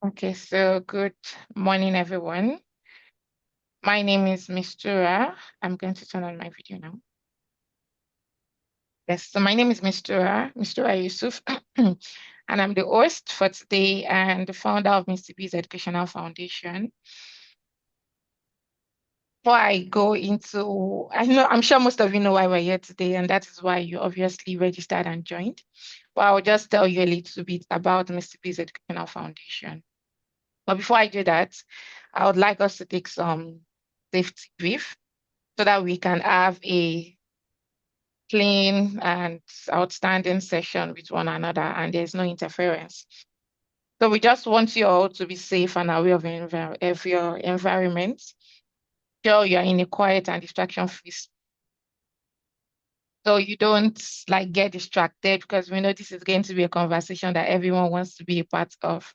Okay, so good morning, everyone. My name is Mistura. I'm going to turn on my video now. Yes, so my name is Mistura Yusuf, and I'm the host for today and the founder of Mr. B's Educational Foundation. Before I go into, I'm sure most of you know why we're here today, and that is why you obviously registered and joined. But I'll just tell you a little bit about Mr. B's Educational Foundation. But before I do that, I would like us to take some safety brief so that we can have a clean and outstanding session with one another and there's no interference. So we just want you all to be safe and aware of your environment. Sure, you're in a quiet and distraction-free so you don't like get distracted because we know this is going to be a conversation that everyone wants to be a part of.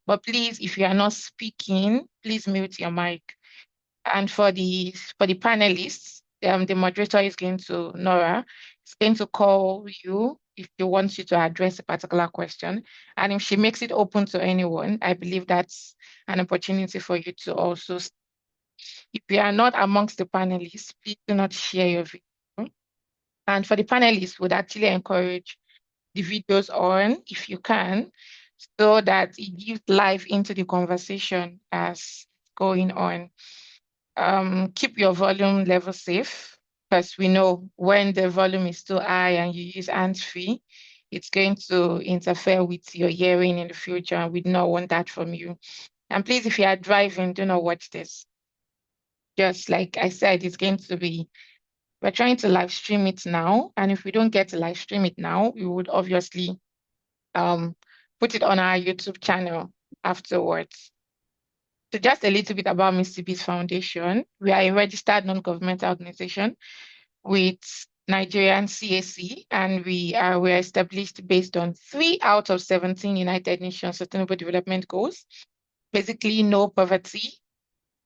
But please, if you are not speaking, please mute your mic. And for the panelists, the moderator is going to Nora. Is going to call you if she wants you to address a particular question. And if she makes it open to anyone, I believe that's an opportunity for you to also. If you are not amongst the panelists, please do not share your video. And for the panelists, would actually encourage the videos on if you can, so that it gives life into the conversation as going on. Keep your volume level safe because we know when the volume is too high and you use hands-free, it's going to interfere with your hearing in the future, and we do not want that from you. And please, if you are driving, do not watch this. Just like I said, we're trying to live stream it now. And if we don't get to live stream it now, we would obviously um, put it on our YouTube channel afterwards. So just a little bit about Mr. B's Foundation. We are a registered non-governmental organization with Nigerian CAC, and we're established based on 3 out of 17 United Nations Sustainable Development Goals. Basically, no poverty,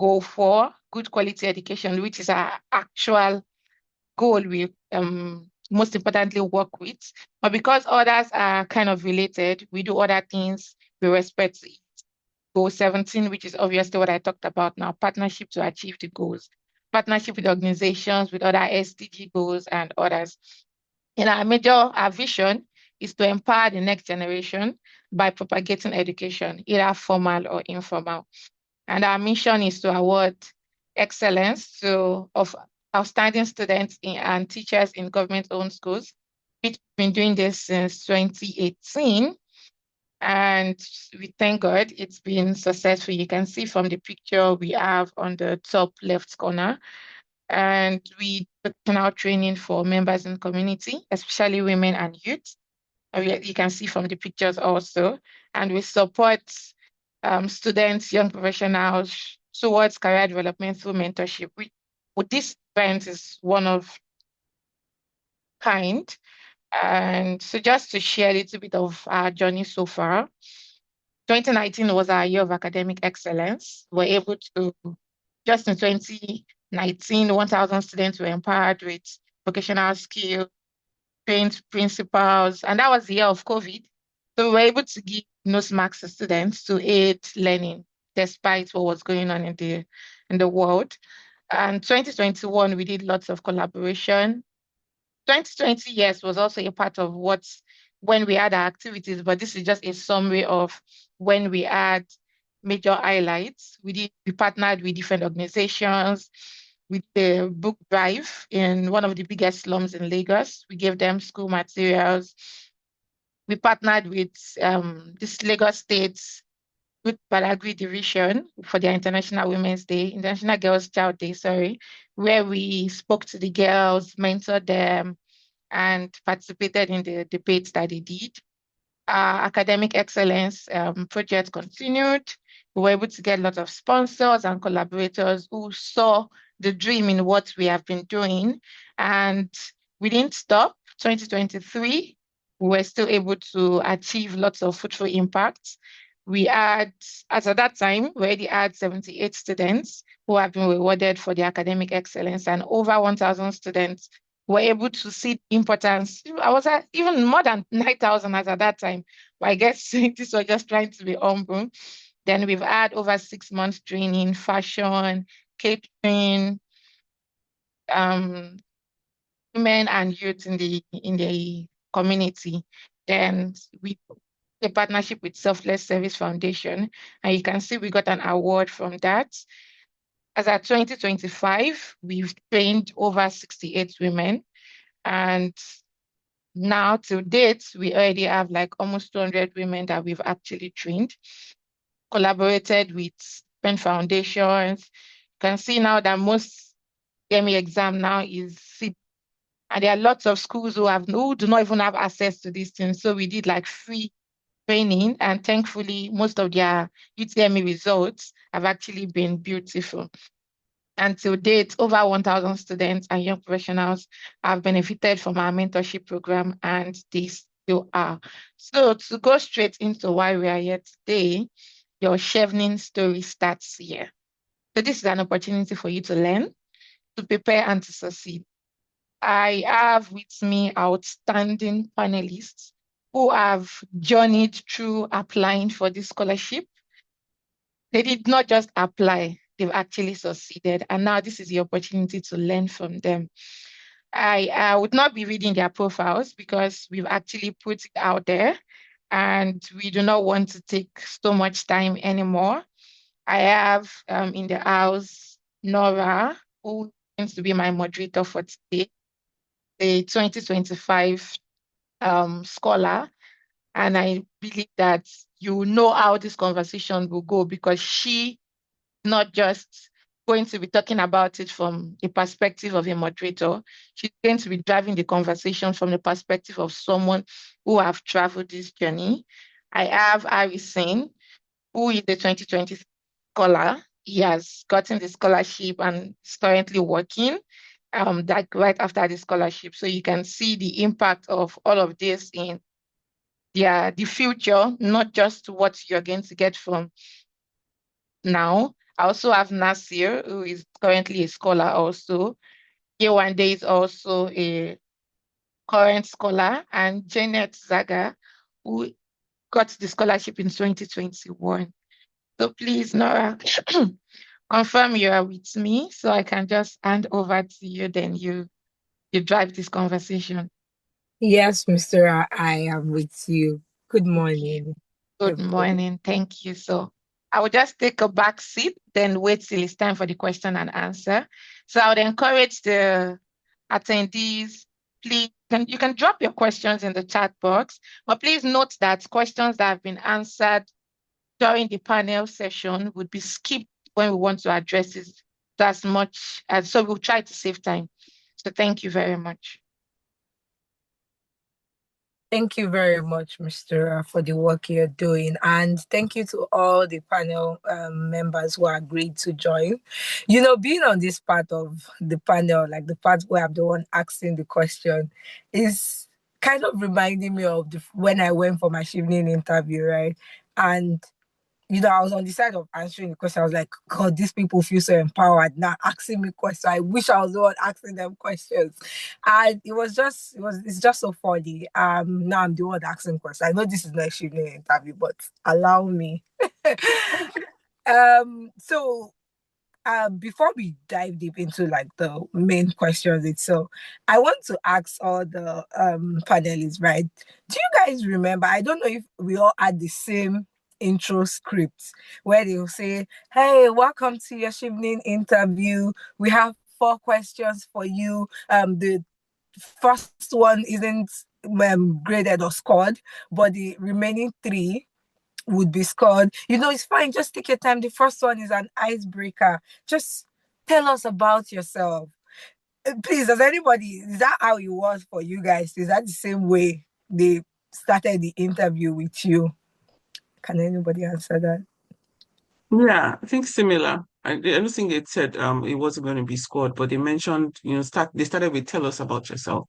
goal 4, good quality education, which is our actual goal we most importantly work with. But because others are kind of related, we do other things with respect to goal 17, which is obviously what I talked about now, partnership to achieve the goals, partnership with organizations, with other SDG goals and others. And our vision is to empower the next generation by propagating education, either formal or informal. And our mission is to award excellence of outstanding students and teachers in government-owned schools. We've been doing this since 2018. And we thank God it's been successful. You can see from the picture we have on the top left corner. And we now training for members in the community, especially women and youth. You can see from the pictures also. And we support students, young professionals towards career development through mentorship. This event is one of kind. And so just to share a little bit of our journey so far, 2019 was our year of academic excellence. We're able to, just in 2019, 1,000 students were empowered with vocational skills, trained principals, and that was the year of COVID. So we were able to give nose marks to students to aid learning despite what was going on in the world. And 2021, we did lots of collaboration. 2020, yes, was also a part of when we had our activities, but this is just a summary of when we had major highlights. We partnered with different organizations, with the book drive in one of the biggest slums in Lagos. We gave them school materials. We partnered with this Lagos State's Youth Badagry Division for their International Girls Child Day, sorry, where we spoke to the girls, mentored them, and participated in the debates that they did. Our academic excellence project continued. We were able to get a lot of sponsors and collaborators who saw the dream in what we have been doing. And we didn't stop. 2023, we were still able to achieve lots of fruitful impacts. As at that time, we already had 78 students who have been rewarded for their academic excellence, and over 1,000 students were able to see importance. I was at even more than 9,000 as at that time. But I guess this was just trying to be humble. Then we've had over 6 months training, fashion, catering, um, women and youth in the community. Then we a partnership with Selfless Service Foundation, and you can see we got an award from that. As at 2025, we've trained over 68 women, and now to date, we already have like almost 200 women that we've actually trained, collaborated with different foundations. You can see now that most GME exam now is and there are lots of schools who do not even have access to these things. So we did like free training, and thankfully, most of their UTME results have actually been beautiful. And to date, over 1,000 students and young professionals have benefited from our mentorship program, and they still are. So to go straight into why we are here today, your Chevening story starts here. So this is an opportunity for you to learn, to prepare, and to succeed. I have with me outstanding panelists who have journeyed through applying for this scholarship. They did not just apply, they've actually succeeded. And now this is the opportunity to learn from them. I would not be reading their profiles because we've actually put it out there and we do not want to take so much time anymore. I have in the house Nora, who tends to be my moderator for today, a 2025 scholar. And I believe that you know how this conversation will go because she not just going to be talking about it from the perspective of a moderator. She's going to be driving the conversation from the perspective of someone who have traveled this journey. I have Harrison, who is the 2020 scholar. He has gotten the scholarship and is currently working that right after the scholarship. So you can see the impact of all of this in the future, not just what you're going to get from now. I also have Nasir, who is currently a scholar also. Yewande is also a current scholar, and Janet Zaga, who got the scholarship in 2021. So please, Nora, confirm you are with me so I can just hand over to you, then you drive this conversation. Yes, Mr. I am with you. Good Okay. morning, Good everybody. morning. Thank you. So I will just take a back seat, then wait till it's time for the question and answer. So I would encourage the attendees, please, you can drop your questions in the chat box, but please note that questions that have been answered during the panel session would be skipped when we want to address it as much as, so we'll try to save time. So thank you very much. Thank you very much, Mr. For the work you're doing. And thank you to all the panel members who agreed to join. You know, being on this part of the panel, like the part where I'm the one asking the question, is kind of reminding me of when I went for my Chevening interview, right? And I was on the side of answering the question. I was like, God, these people feel so empowered now asking me questions. I wish I was the one asking them questions. And it's just so funny. Now I'm the one asking questions. I know this is not a shooting interview, but allow me. So before we dive deep into like the main questions itself, I want to ask all the panelists, right? Do you guys remember? I don't know if we all had the same intro script where they'll say, "Hey, welcome to your Chevening interview. We have 4 questions for you. The first one isn't graded or scored, but the remaining 3 would be scored. It's fine. Just take your time. The first one is an icebreaker. Just tell us about yourself. Please, is that how it was for you guys? Is that the same way they started the interview with you? Can anybody answer that? Yeah, I think similar. I don't think it said it wasn't going to be scored, but they mentioned, they started with tell us about yourself.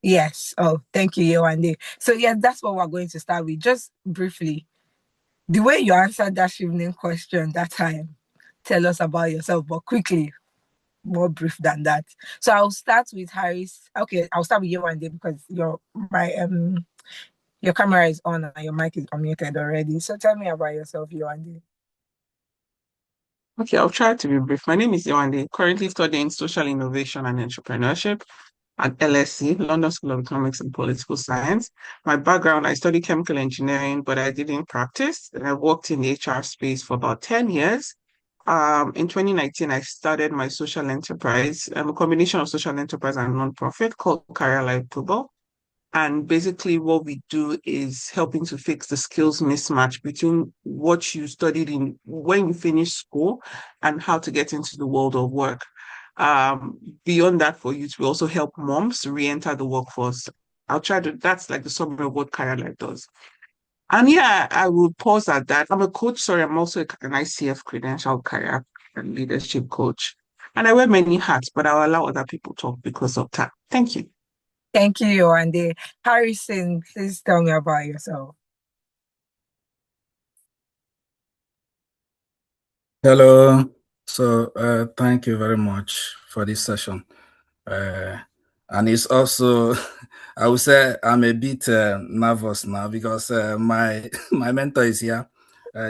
Yes. Oh, thank you, Yewande. So, yeah, that's what we're going to start with. Just briefly, the way you answered that evening question that time, tell us about yourself, but quickly, more brief than that. So I'll start with Harris. Okay, I'll start with you one day because you're my Your camera is on and your mic is unmuted already. So tell me about yourself, Yewande. Okay, I'll try to be brief. My name is Yewande, currently studying social innovation and entrepreneurship at LSE, London School of Economics and Political Science. My background, I studied chemical engineering, but I didn't practice. And I worked in the HR space for about 10 years. In 2019, I started my social enterprise, a combination of social enterprise and nonprofit called Career Life Global. And basically, what we do is helping to fix the skills mismatch between what you studied in when you finished school and how to get into the world of work. Beyond that, for youth, we also help moms re-enter the workforce. That's like the summary of what Career Life does. And yeah, I will pause at that. I'm a coach, sorry, I'm also an ICF credentialed career and leadership coach. And I wear many hats, but I'll allow other people talk because of time. Thank you. Thank you, Yewande. Harrison, please tell me about yourself. Hello. So, thank you very much for this session. And it's also, I would say I'm a bit nervous now because my my mentor is here.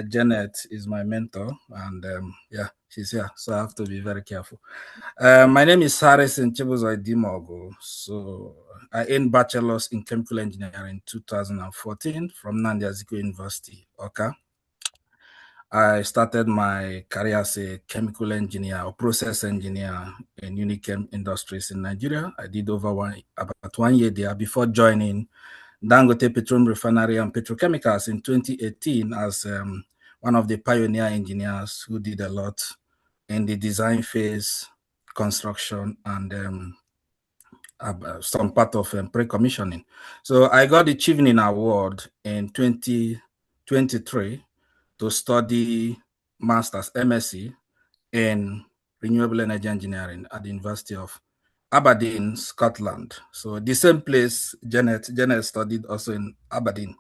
Janet is my mentor, and yeah, she's here. So I have to be very careful. My name is Harrison Chibuzoi Dimogo. So I earned bachelor's in chemical engineering in 2014 from Nnamdi Azikiwe University, Oka. I started my career as a chemical engineer or process engineer in Unichem Industries in Nigeria. I did about 1 year there before joining Dangote Petroleum Refinery and Petrochemicals in 2018 as one of the pioneer engineers who did a lot in the design phase, construction, and some part of pre-commissioning. So I got the Chevening Award in 2023 to study master's MSc in renewable energy engineering at the University of Aberdeen, Scotland. So the same place Janet studied also in Aberdeen.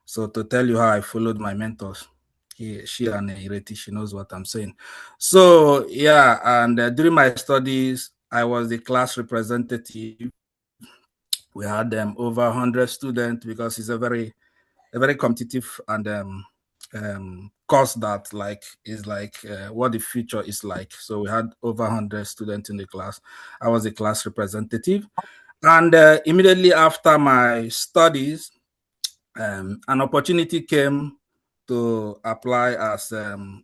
So to tell you how I followed my mentors, she and Ireti, she knows what I'm saying. So yeah, and during my studies, I was the class representative. We had over 100 students because it's a very competitive and course that is what the future is like. So we had over 100 students in the class. I was a class representative, and immediately after my studies, an opportunity came to apply as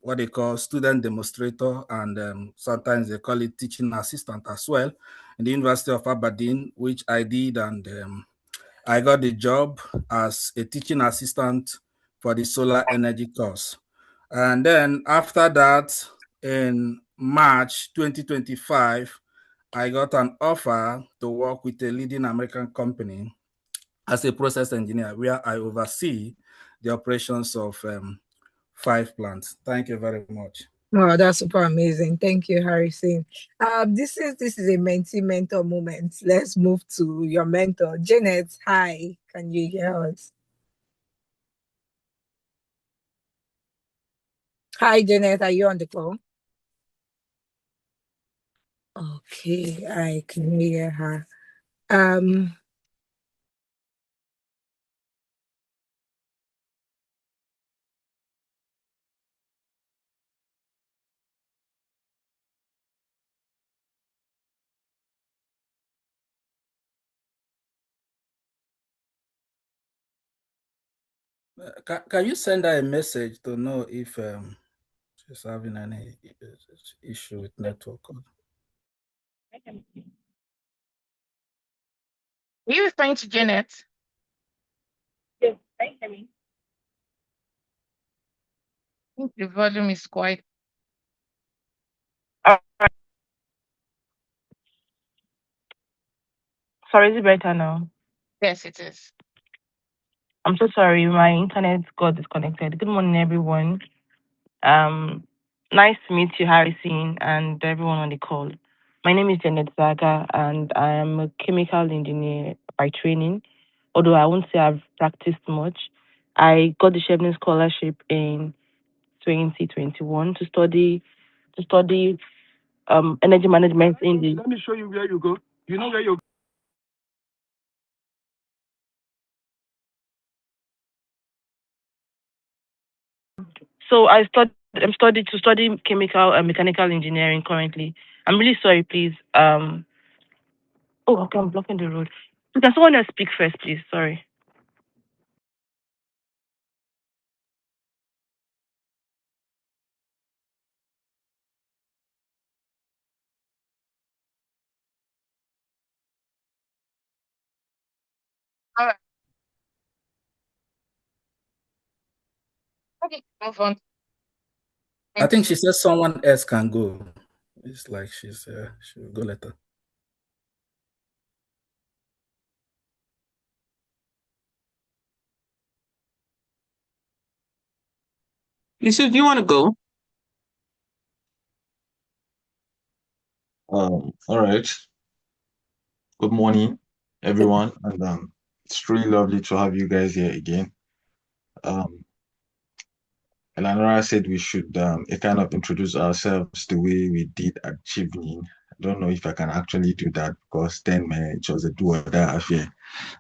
what they call student demonstrator, and sometimes they call it teaching assistant as well in the University of Aberdeen, which I did, and I got the job as a teaching assistant for the solar energy course. And then after that, in March 2025, I got an offer to work with a leading American company as a process engineer, where I oversee the operations of 5 plants. Thank you very much. Wow, that's super amazing. Thank you, Harrison. This is a mentee mentor moment. Let's move to your mentor, Janet. Hi, can you hear us? Hi, Janet. Are you on the call? Okay, I can hear her. Can you send her a message to know if she's having any issue with network? Are you referring to Janet? Yes, can you hear me? I think the volume is quite. Sorry, is it better now? Yes, it is. I'm so sorry, my internet got disconnected. Good morning, everyone. Nice to meet you, Harrison, and everyone on the call. My name is Janet Zaga, and I am a chemical engineer by training. Although I won't say I've practiced much, I got the Chevening Scholarship in 2021 to study energy management in the. Let me show you where you go. You know where you So I'm studying chemical and mechanical engineering currently. I'm really sorry, please. Oh, okay, I'm blocking the road. Can someone else speak first, please? Sorry. All right. Okay, move on. I Thank think you. she said someone else can go. It's like she'll go later. Lisa, do you want to go? All right. Good morning, everyone, and it's really lovely to have you guys here again. Um, Eleanor said we should kind of introduce ourselves the way we did at Chevening. I don't know if I can actually do that because then it was a do or die affair.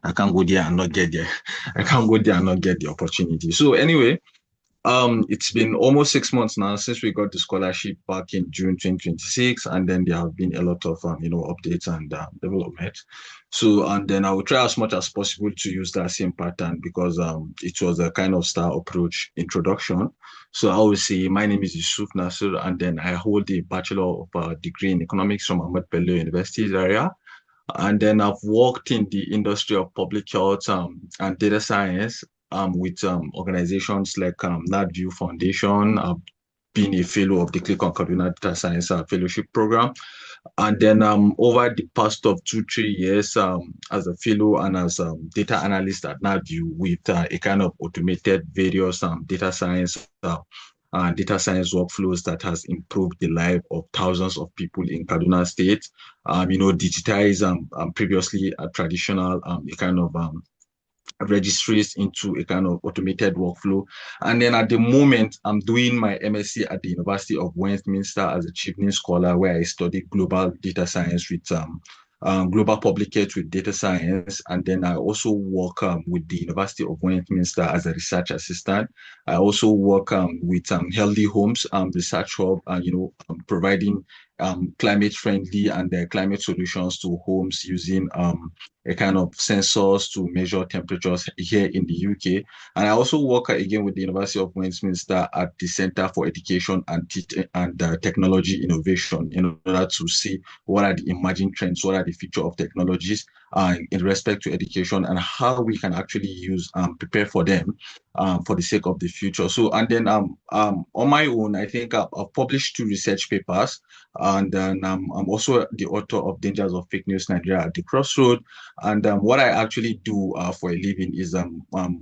I can't go there and not get there. I can't go there and not get the opportunity. So anyway, it's been almost 6 months now since we got the scholarship back in June 2026, and then there have been a lot of updates and development. So, and then I will try as much as possible to use that same pattern because it was a kind of star approach introduction. So I will say my name is Yusuf Nasser, and then I hold a Bachelor of Degree in Economics from Ahmed Bello University area. And then I've worked in the industry of public health and data science with organizations like NatView Foundation. I've been a fellow of the Click on Kaduna Data Science Fellowship Program. And then over the past of 2, 3 years, as a fellow and as a data analyst at NatView with a kind of automated various data science workflows that has improved the life of thousands of people in Kaduna State. Digitize previously a traditional a kind of registries into a kind of automated workflow. And then at the moment, I'm doing my MSc at the University of Westminster as a Chevening Scholar, where I study global data science with global public health with data science. And then I also work with the University of Westminster as a research assistant. I also work with Healthy Homes Research Hub, providing climate friendly and climate solutions to homes using a kind of sensors to measure temperatures here in the UK. And I also work again with the University of Westminster at the Center for Education and Technology Innovation in order to see what are the emerging trends, what are the future of technologies in respect to education and how we can actually prepare for them for the sake of the future. So, and then on my own, I think I've published 2 research papers, and then I'm also the author of Dangers of Fake News Nigeria at the Crossroad. And what I actually do for a living is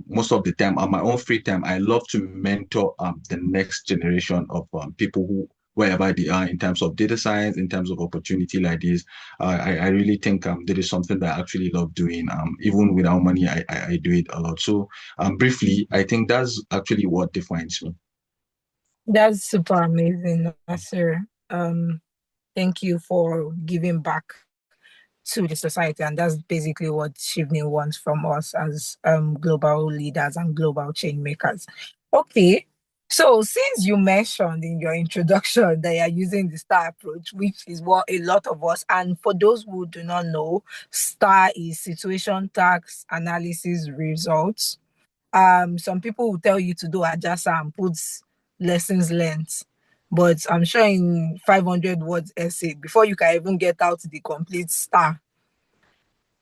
most of the time, on my own free time, I love to mentor the next generation of people who, wherever they are, in terms of data science, in terms of opportunity like this. I really think that is something that I actually love doing. Even without money, I do it a lot. So briefly, I think that's actually what defines me. That's super amazing, Nasir. Thank you for giving back to the society, and that's basically what Chevening wants from us as global leaders and global change makers. Okay, so since you mentioned in your introduction that you're using the STAR approach, which is what a lot of us, and for those who do not know, STAR is situation, task, analysis, results. Some people will tell you to do Ajasa and put lessons learned, but I'm sure in 500 words essay, before you can even get out the complete STAR,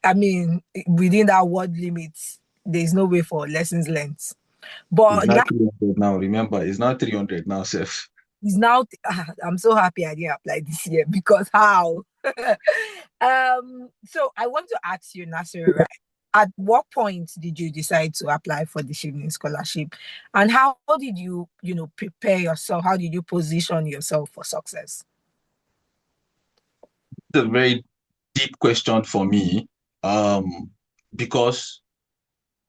I mean, within that word limit, there's no way for lessons learned. It's But now, not 300 now. Remember, it's not 300 now, Seth. is now I'm so happy I didn't apply this year, because how? So I want to ask you, Nasir, right? At what point did you decide to apply for the Chevening Scholarship? And how did you, prepare yourself? How did you position yourself for success? It's a very deep question for me, because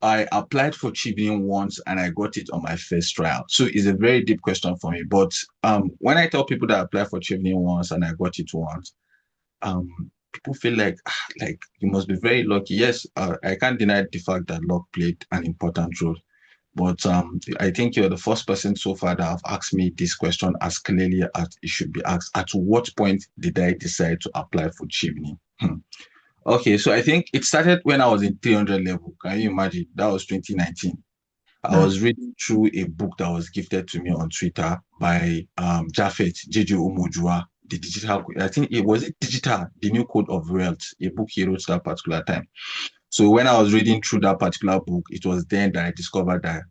I applied for Chevening once and I got it on my first trial. So it's a very deep question for me. But when I tell people that I applied for Chevening once and I got it once, people feel like you must be very lucky. Yes, I can't deny the fact that luck played an important role. But I think you're the first person so far that have asked me this question as clearly as it should be asked. At what point did I decide to apply for Chevening? Okay, so I think it started when I was in 300 level. Can you imagine? That was 2019. I Mm. was reading through a book that was gifted to me on Twitter by Japheth J.J. Omojua, the digital. I think it was digital, the new code of wealth, a book he wrote that particular time. So when I was reading through that particular book, it was then that I discovered that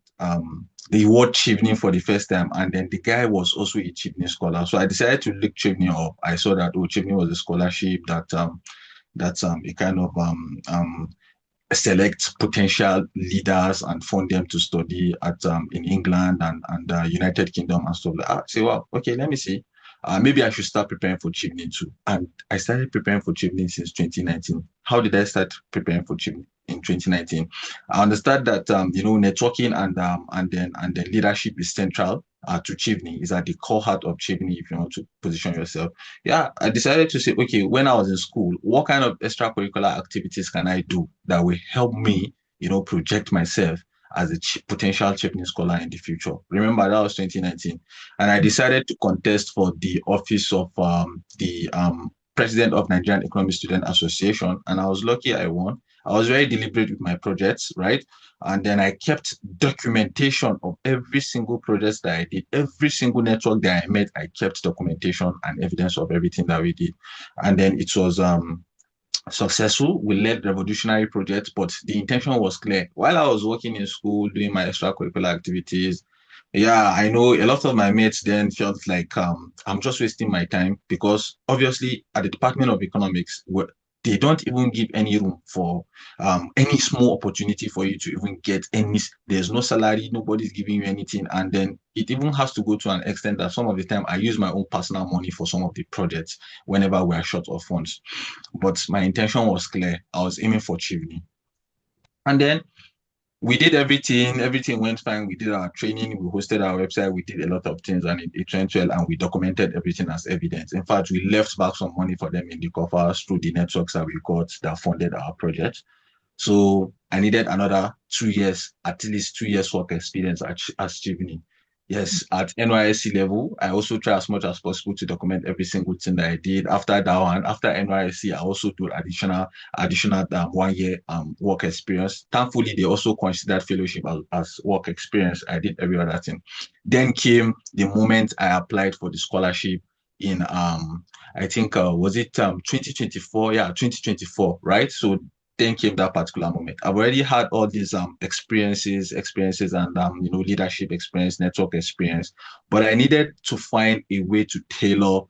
the word Chevening for the first time, and then the guy was also a Chevening scholar. So I decided to look Chevening up. I saw that Chevening was a scholarship that's a kind of select potential leaders and fund them to study at in England and United Kingdom and stuff like that. I say, well, okay, let me see. Maybe I should start preparing for Chevening too. And I started preparing for Chevening since 2019. How did I start preparing for Chevening in 2019? I understand that networking and then leadership is central to Chevening, is at the core heart of Chevening if you want to position yourself. Yeah, I decided to say, okay, when I was in school, what kind of extracurricular activities can I do that will help me, project myself as a potential Chevening scholar in the future? Remember, that was 2019. And I decided to contest for the office of the president of Nigerian Economic Student Association. And I was lucky I won. I was very deliberate with my projects, right? And then I kept documentation of every single project that I did, every single network that I met. I kept documentation and evidence of everything that we did. And then it was successful. We led revolutionary projects, but the intention was clear. While I was working in school, doing my extracurricular activities, yeah, I know a lot of my mates then felt like I'm just wasting my time, because obviously at the Department of Economics, they don't even give any room for any small opportunity for you to even get any. There's no salary, nobody's giving you anything, and then it even has to go to an extent that some of the time I use my own personal money for some of the projects whenever we are short of funds. But my intention was clear. I was aiming for Chevening. And then we did everything went fine. We did our training, we hosted our website, we did a lot of things, and it went well, and we documented everything as evidence. In fact, we left back some money for them in the coffers through the networks that we got that funded our project. So I needed another 2 years, at least 2 years work experience at Chevening. Yes, at NYSC level, I also try as much as possible to document every single thing that I did. After that one, after NYSC, I also do additional 1 year work experience. Thankfully, they also considered fellowship as work experience. I did every other thing. Then came the moment I applied for the scholarship in I think was it 2024? Yeah, 2024, right? So then came that particular moment. I've already had all these experiences and leadership experience, network experience, but I needed to find a way to tailor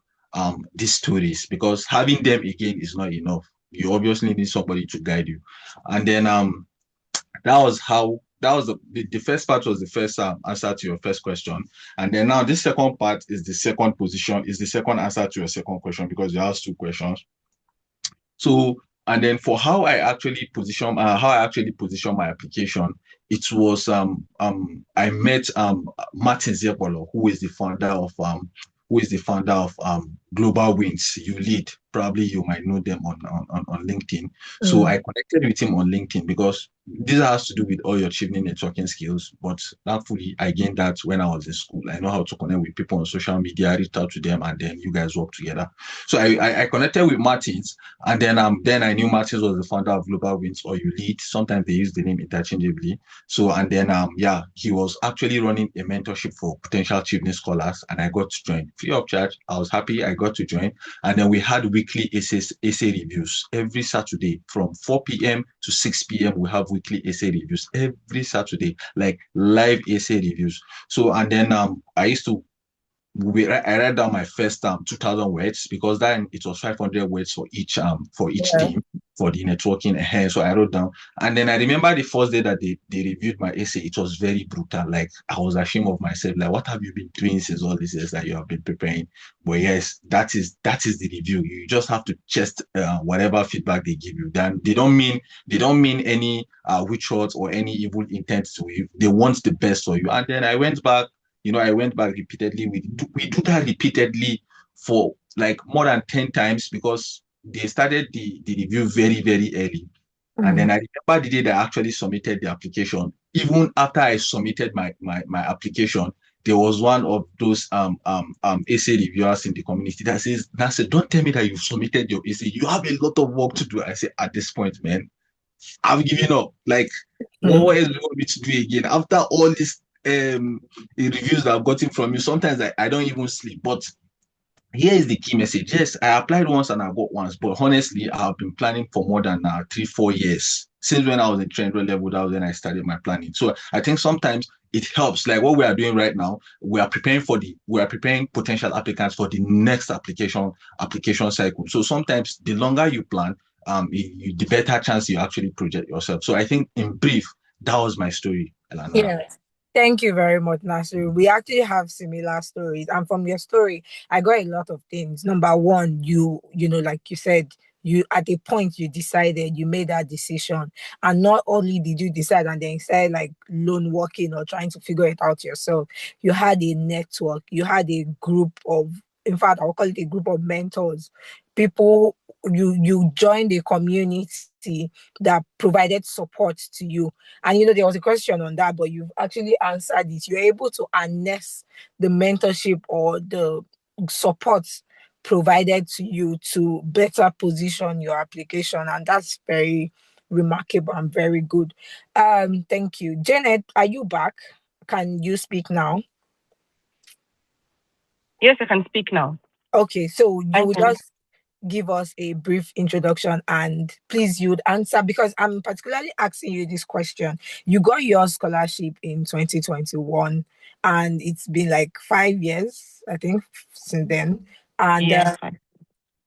these stories, because having them again is not enough. You obviously need somebody to guide you. And then the first part was the first answer to your first question. And then now this second part is the second answer to your second question, because you asked two questions. So, and then for how I actually position my application, it was I met Martin Zepolo, who is the founder of Global Wins. You lead, probably you might know them on LinkedIn. So I connected with him on LinkedIn, because this has to do with all your achieving networking skills. But thankfully, I gained that when I was in school. I know how to connect with people on social media, reach out to them, and then you guys work together. So I connected with Martins, and then I knew Martins was the founder of Global Wins, or You Lead. Sometimes they use the name interchangeably. So and then he was actually running a mentorship for potential Chevening scholars, and I got to join free of charge. I was happy I got to join, and then we had weekly essay reviews every Saturday from 4 p.m. to 6 p.m. We have weekly essay reviews every Saturday, like live essay reviews. So and then I write down my first 2,000 words, because then it was 500 words for each team for the networking. So I wrote down, and then I remember the first day that they reviewed my essay, it was very brutal. Like, I was ashamed of myself. Like, what have you been doing since all these years that you have been preparing? But yes, that is the review. You just have to test whatever feedback they give you. Then they don't mean any witch-hunt or any evil intent to you. They want the best for you. And then I went back. I went back repeatedly. We do that repeatedly for like more than 10 times, because they started the review very, very early. And then I remember the day that I actually submitted the application. Even after I submitted my application, there was one of those essay reviewers in the community that said, don't tell me that you've submitted your essay. You have a lot of work to do. I said, at this point, man, I've given up. Like, what else do you want me to do again? After all these the reviews that I've gotten from you, sometimes I don't even sleep. But here is the key message. Yes, I applied once and I got once, but honestly, I have been planning for more than 3-4 years. Since when I was in 300 level, that was when I started my planning. So I think sometimes it helps. Like what we are doing right now, we are preparing potential applicants for the next application cycle. So sometimes the longer you plan, the better chance you actually project yourself. So I think in brief, that was my story, Elana. Yes. Thank you very much, Nasir. We actually have similar stories. And from your story, I got a lot of things. Number one, you know, like you said, you at a point you decided, you made that decision. And not only did you decide and then started like lone walking or trying to figure it out yourself, you had a network, you had a group of, in fact, I'll call it a group of mentors, people, you joined a community that provided support to you. And you know, there was a question on that, but you've actually answered it. You're able to harness the mentorship or the support provided to you to better position your application. And that's very remarkable and very good. Thank you. Janet, are you back? Can you speak now? Yes, I can speak now. Okay, so you Thank would you. just give us a brief introduction and please you would answer because I'm particularly asking you this question. You got your scholarship in 2021 and it's been like 5 years, I think, since then. And Yeah, fine.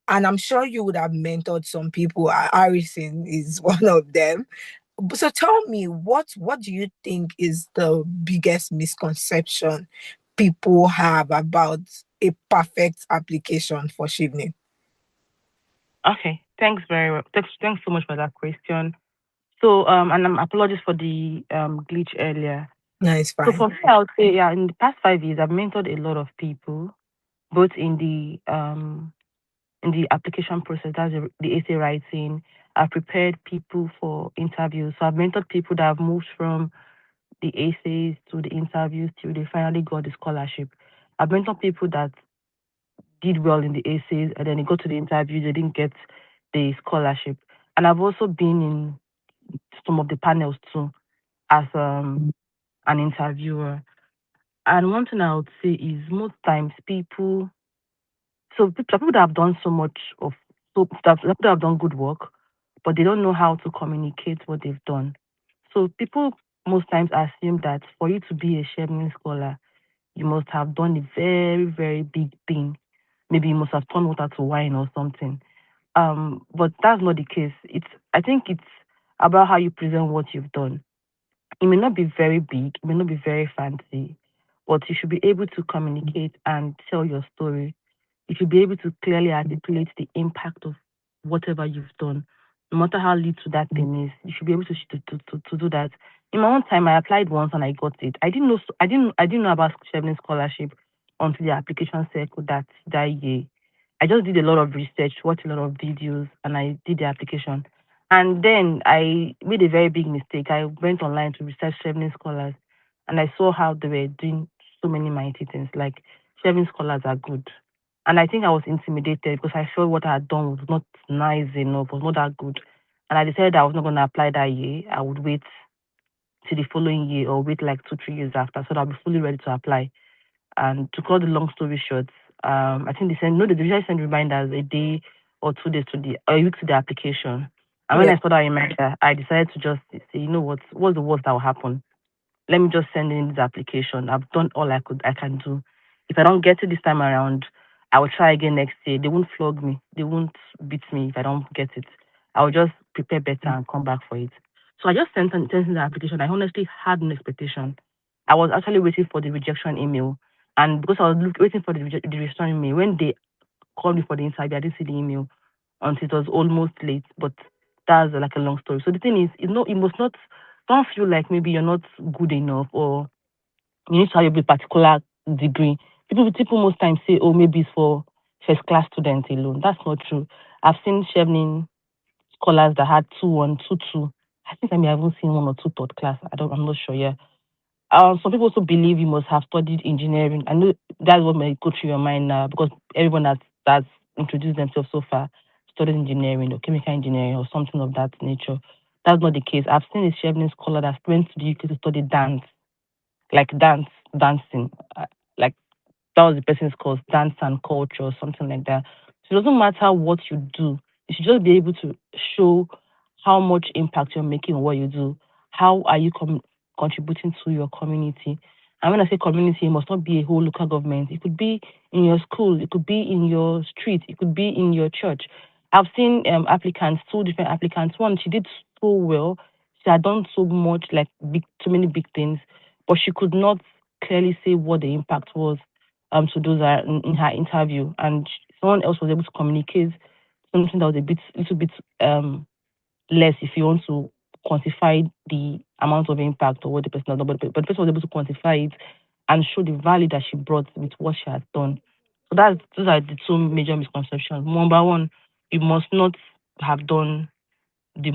and I'm sure you would have mentored some people. Harrison is one of them. So tell me, what do you think is the biggest misconception people have about a perfect application for Chevening? Okay, thanks very much. Thanks so much for that question. So, and apologies for the glitch earlier. No, it's So fine. for me, I would say, yeah, in the past 5 years, I've mentored a lot of people, both in the application process, that's the essay writing. I've prepared people for interviews. So I've mentored people that have moved from the essays to the interviews till they finally got the scholarship. I've mentored people that did well in the essays and then they got to the interview, they didn't get the scholarship. And I've also been in some of the panels too as an interviewer. And one thing I would say is most times people that have done so much of so that people that have done good work, but they don't know how to communicate what they've done. So people most times assume that for you to be a Chevening scholar, you must have done a very, very big thing. Maybe you must have turned water to wine or something. But that's not the case. I think it's about how you present what you've done. It may not be very big, it may not be very fancy, but you should be able to communicate and tell your story. You should be able to clearly articulate the impact of whatever you've done, no matter how little that thing is. You should be able to do that. In my own time, I applied once and I got it. I didn't know about Chevening Scholarship until the application circle that year. I just did a lot of research, watched a lot of videos, and I did the application. And then I made a very big mistake. I went online to research Chevening scholars, and I saw how they were doing so many mighty things. Like Chevening scholars are good, and I think I was intimidated because I felt what I had done was not nice enough, was not that good. And I decided I was not going to apply that year. I would wait till the following year or wait like 2, 3 years after so that I'll be fully ready to apply. And to cut the long story short, I think they usually send reminders a day or 2 days or a week to the application. And when Yeah. I saw that reminder, I decided to just say, you know what's the worst that will happen? Let me just send in this application. I've done all I can do. If I don't get it this time around, I will try again next year. They won't flog me. They won't beat me if I don't get it. I will just prepare better and come back for it. So I just sent in the application. I honestly had no expectation. I was actually waiting for the rejection email. And because I was waiting for the rejection email, when they called me for the interview, I didn't see the email until it was almost late. But that's like a long story. So the thing is, it must not, don't feel like maybe you're not good enough or you need to have a particular degree. People most times say, oh, maybe it's for first class students alone. That's not true. I've seen Chevening scholars that had 2-1, 2-2. I think I may have even seen 1 or 2 third class. I'm not sure. Yeah. Some people also believe you must have studied engineering. I know that's what may go through your mind now because everyone that's introduced themselves so far studied engineering or chemical engineering or something of that nature. That's not the case. I've seen a Chevening scholar that went to the UK to study dance, like dancing, like that was the person's course, dance and culture or something like that. So it doesn't matter what you do. You should just be able to show how much impact you're making on what you do. How are you contributing to your community? And when I say community, it must not be a whole local government. It could be in your school. It could be in your street. It could be in your church. I've seen applicants, 2 different applicants. One, she did so well. She had done so much, like too many big things, but she could not clearly say what the impact was to those that are in her interview, and someone else was able to communicate something that was little bit less if you want to quantify the amount of impact or what the person has done, but the person was able to quantify it and show the value that she brought with what she has done. So those are the 2 major misconceptions. Number one, you must not have done the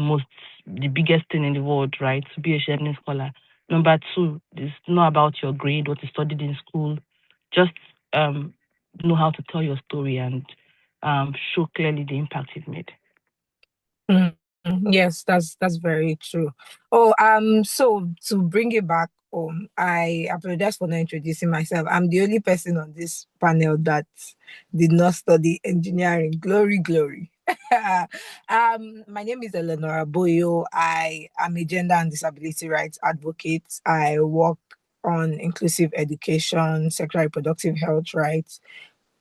biggest thing in the world, right, to be a Chevening scholar. Number 2, it's not about your grade, what you studied in school. Just know how to tell your story and show clearly the impact you've made. Yes, that's very true. So to bring it back home, I apologize for not introducing myself. I'm the only person on this panel that did not study engineering. Glory, glory. My name is Eleanor Boyo. I am a gender and disability rights advocate. I work on inclusive education, sexual reproductive health rights,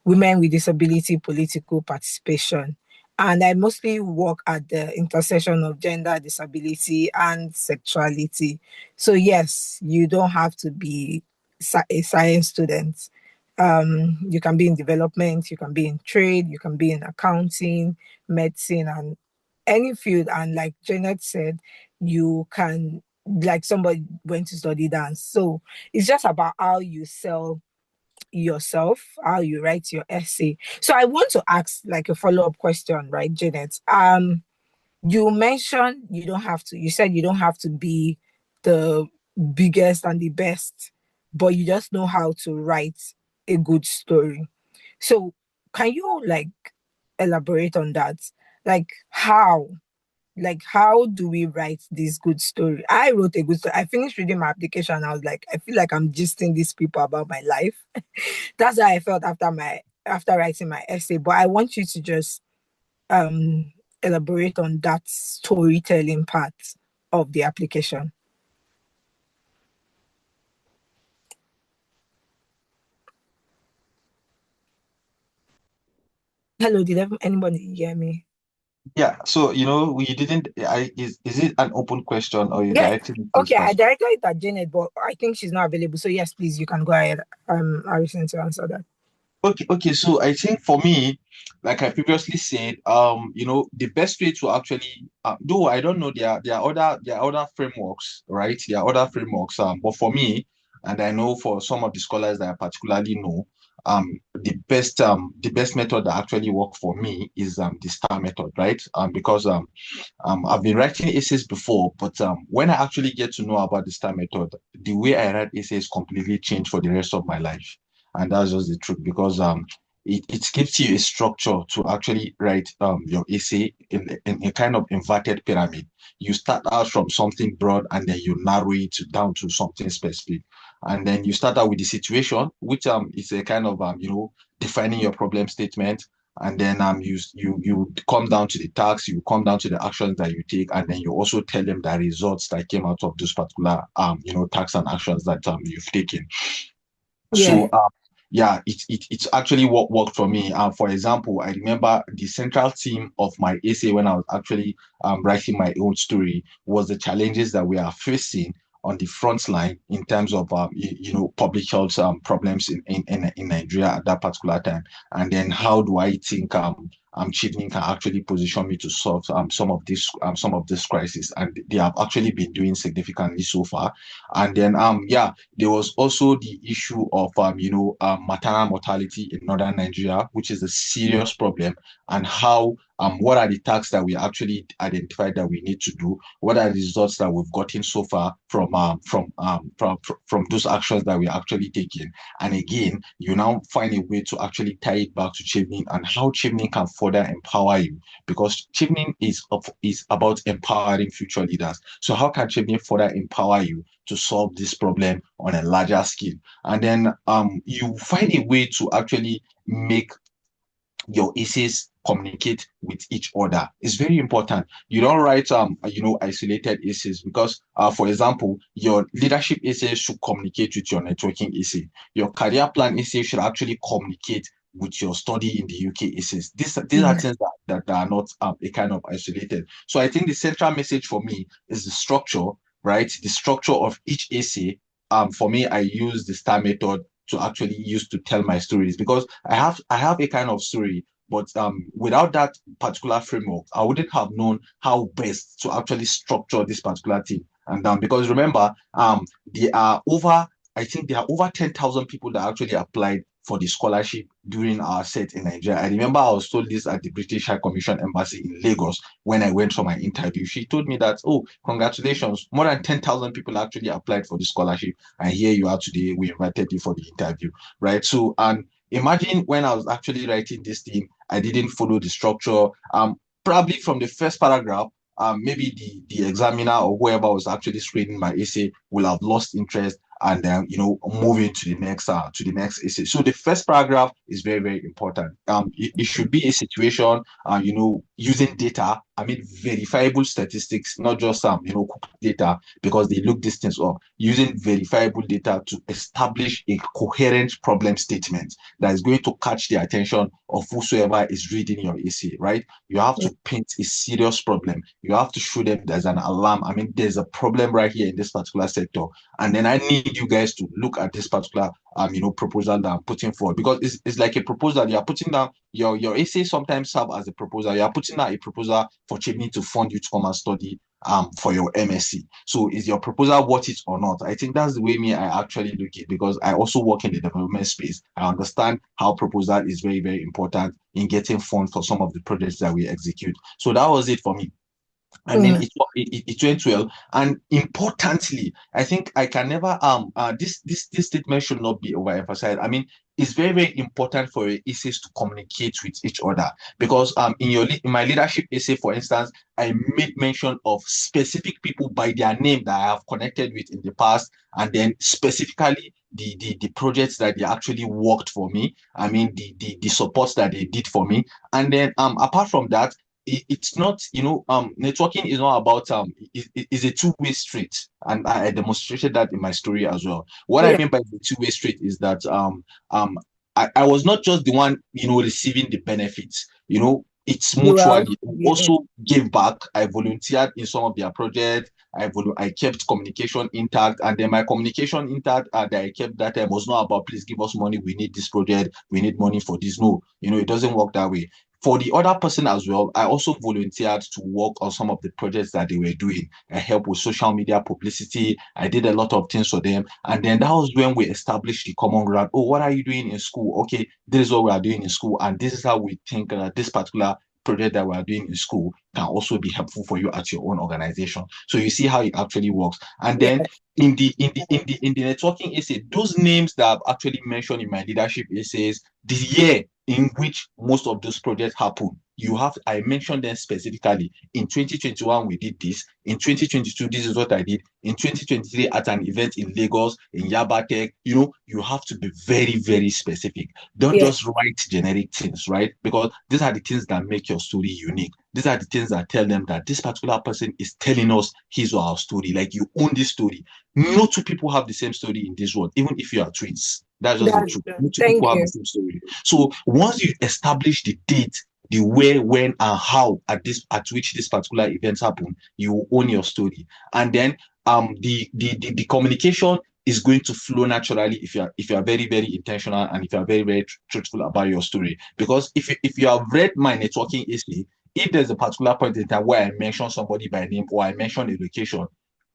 women with disability political participation. And I mostly work at the intersection of gender, disability, and sexuality. So, yes, you don't have to be a science student. You can be in development, you can be in trade, you can be in accounting, medicine, and any field. And like Janet said, you can, like somebody went to study dance. So, it's just about how you sell yourself, how you write your essay. So I want to ask like a follow-up question, right, Janet? You mentioned you said you don't have to be the biggest and the best, but you just know how to write a good story. So can you like elaborate on that? Like how do we write this good story? I wrote a good story. I finished reading my application and I was like, I feel like I'm gisting these people about my life. That's how I felt after writing my essay. But I want you to just um elaborate on that storytelling part of the application. Hello, did anybody hear me? Yeah, so we didn't. Is it an open question or you Yeah. directed it to this Okay, I person? directed it at Janet, but I think she's not available. So yes, please, you can go ahead. Harrison, to answer that. Okay. So I think for me, like I previously said, the best way to actually, though I don't know, there are other frameworks, right? There are other frameworks. But for me, and I know for some of the scholars that I particularly know, the best method that actually work for me is the STAR method, right? Because I've been writing essays before, but when I actually get to know about the STAR method, the way I write essays completely changed for the rest of my life. And that's just the truth because it gives you a structure to actually write your essay in a kind of inverted pyramid. You start out from something broad and then you narrow it down to something specific. And then you start out with the situation, which is a kind of defining your problem statement, and then you come down to the tasks, you come down to the actions that you take, and then you also tell them the results that came out of those particular tasks and actions that you've taken. Yeah. So yeah, it's actually what worked for me. For example, I remember the central theme of my essay when I was actually writing my own story was the challenges that we are facing on the front line in terms of public health problems in Nigeria at that particular time, and then how do I think Chevening can actually position me to solve some of this crisis, and they have actually been doing significantly so far. And then yeah, there was also the issue of maternal mortality in northern Nigeria, which is a serious problem, and how what are the tasks that we actually identified that we need to do, what are the results that we've gotten so far from those actions that we're actually taking. And again, you now find a way to actually tie it back to Chevening and how Chevening can further empower you, because Chevening is about empowering future leaders. So how can Chevening further empower you to solve this problem on a larger scale? And then you find a way to actually make your essays communicate with each other. It's very important. You don't write isolated essays, because for example, your leadership essay should communicate with your networking essay. Your career plan essay should actually communicate with your study in the UK essays. These are things that are not a kind of isolated. So I think the central message for me is the structure, right? The structure of each essay. For me, I use the STAR method to actually use to tell my stories, because I have a kind of story, but without that particular framework, I wouldn't have known how best to actually structure this particular thing. And because remember, there are over I think there are over 10,000 people that actually applied for the scholarship during our set in Nigeria. I remember I was told this at the British High Commission Embassy in Lagos when I went for my interview. She told me that, oh, congratulations, more than 10,000 people actually applied for the scholarship. And here you are today, we invited you for the interview, right? So, and imagine when I was actually writing this thing, I didn't follow the structure. Probably from the first paragraph, maybe the examiner or whoever was actually screening my essay will have lost interest and then moving to the next essay. So the first paragraph is very, very important. It should be a situation, using data. I mean, verifiable statistics, not just data, because they look these things up. Using verifiable data to establish a coherent problem statement that is going to catch the attention of whosoever is reading your essay, right? You have to paint a serious problem. You have to show them there's an alarm. I mean, there's a problem right here in this particular sector. And then I need you guys to look at this particular proposal that I'm putting forward, because it's like a proposal. You are putting down your essay sometimes serve as a proposal. You are putting down a proposal for Chevening to fund you to come and study for your MSc. So is your proposal worth it or not? I think that's the way I actually look at it, because I also work in the development space. I understand how proposal is very, very important in getting funds for some of the projects that we execute. So that was it for me. I mean, it went well, and importantly, I think I can never this statement should not be overemphasized. I mean, it's very, very important for essays to communicate with each other, because in my leadership essay, for instance, I made mention of specific people by their name that I have connected with in the past, and then specifically the projects that they actually worked for me. I mean, the supports that they did for me, and then apart from that, it's not, networking is not about it's a two-way street, and I demonstrated that in my story as well. What I mean by the two-way street is that I was not just the one receiving the benefits. It's mutual. I also gave back. I volunteered in some of their projects. I kept communication intact, and then my communication intact that I kept that time was not about, please give us money, we need this project, we need money for this. No, it doesn't work that way. For the other person as well, I also volunteered to work on some of the projects that they were doing. I helped with social media publicity. I did a lot of things for them. And then that was when we established the common ground. Oh, what are you doing in school? Okay, this is what we are doing in school. And this is how we think that this particular project that we are doing in school can also be helpful for you at your own organization. So you see how it actually works. And then in the networking essay, those names that I've actually mentioned in my leadership essays, the year in which most of those projects happen, I mentioned them specifically. In 2021 we did this. In 2022 this is what I did. In 2023 at an event in Lagos, in Yaba Tech. You have to be very, very specific. Don't just write generic things, right? Because these are the things that make your story unique. These are the things that tell them that this particular person is telling us his or her story. Like, you own this story. No two people have the same story in this world, even if you are twins. That's just the truth. No two people have the same story. So once you establish the date, the where, when, and how at which this particular event happen, you own your story. And then the communication is going to flow naturally if you are very, very intentional, and if you are very, very truthful about your story. Because if you have read my networking essay, if there's a particular point in time where I mention somebody by name or I mention a location,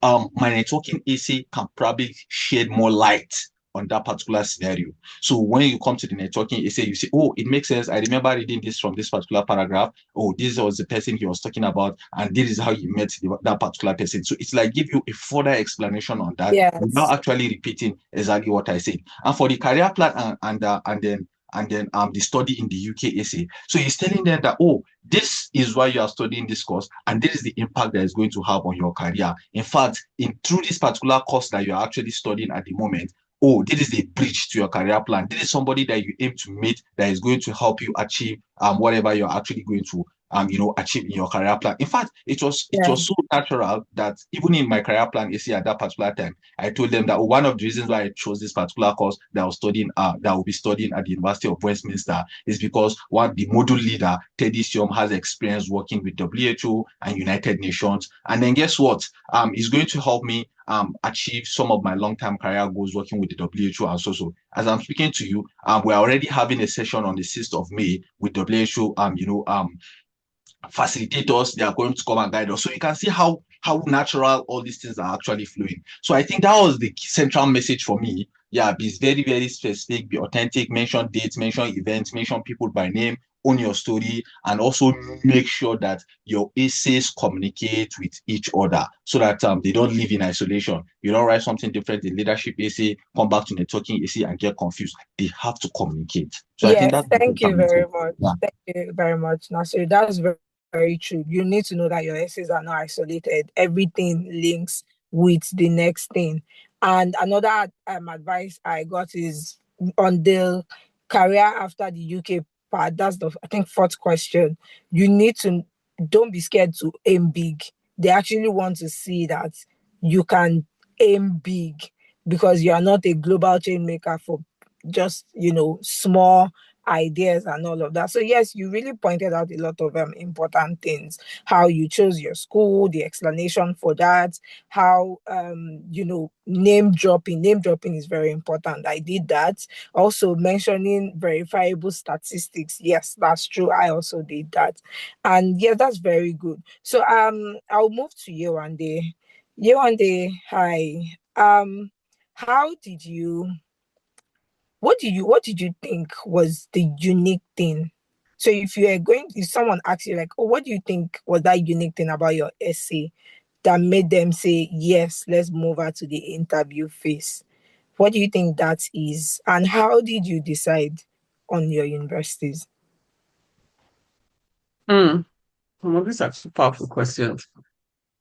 my networking essay can probably shed more light on that particular scenario. So when you come to the networking essay, you say, oh, it makes sense. I remember reading this from this particular paragraph. Oh, this was the person he was talking about, and this is how you met that particular person. So it's like give you a further explanation on that without Yes. actually repeating exactly what I said. And for the career plan and then the study in the UK essay. So he's telling them that, oh, this is why you are studying this course, and this is the impact that it's going to have on your career. In fact, through this particular course that you are actually studying at the moment, oh, this is a bridge to your career plan. This is somebody that you aim to meet that is going to help you achieve whatever you're actually going to achieve in your career plan. In fact, it Yeah. was so natural that even in my career plan, you see, at that particular time, I told them that one of the reasons why I chose this particular course that I was studying, that I will be studying at the University of Westminster is because the module leader, Teddy Siom, has experience working with WHO and United Nations. And then guess what? It's going to help me achieve some of my long-term career goals working with the WHO. And so as I'm speaking to you, we're already having a session on the 6th of May with WHO, facilitators. They are going to come and guide us. So you can see how natural all these things are actually flowing. So I think that was the central message for me. Yeah, be very, very specific, be authentic, mention dates, mention events, mention people by name, own your story, and also make sure that your essays communicate with each other so that they don't live in isolation. You don't write something different in leadership essay, come back to networking essay and get confused. They have to communicate. So I think Yes, that's the thank you central very message. much. Yeah. Thank you very much, Nasir. That's very, very true. You need to know that your essays are not isolated. Everything links with the next thing. And another advice I got is on the career after the UK part. That's the, I think, fourth question. You need to, don't be scared to aim big. They actually want to see that you can aim big because you are not a global chain maker for just, small ideas and all of that. So yes, you really pointed out a lot of important things: how you chose your school, the explanation for that, how name dropping is very important. I did that. Also mentioning verifiable statistics. Yes, that's true. I also did that. And yeah, that's very good. So I'll move to Yewande. Yewande, hi. How did you what did you think was the unique thing? So if someone asks you like, oh, what do you think was that unique thing about your essay that made them say, yes, let's move on to the interview phase? What do you think that is? And how did you decide on your universities? Well, these are two powerful questions.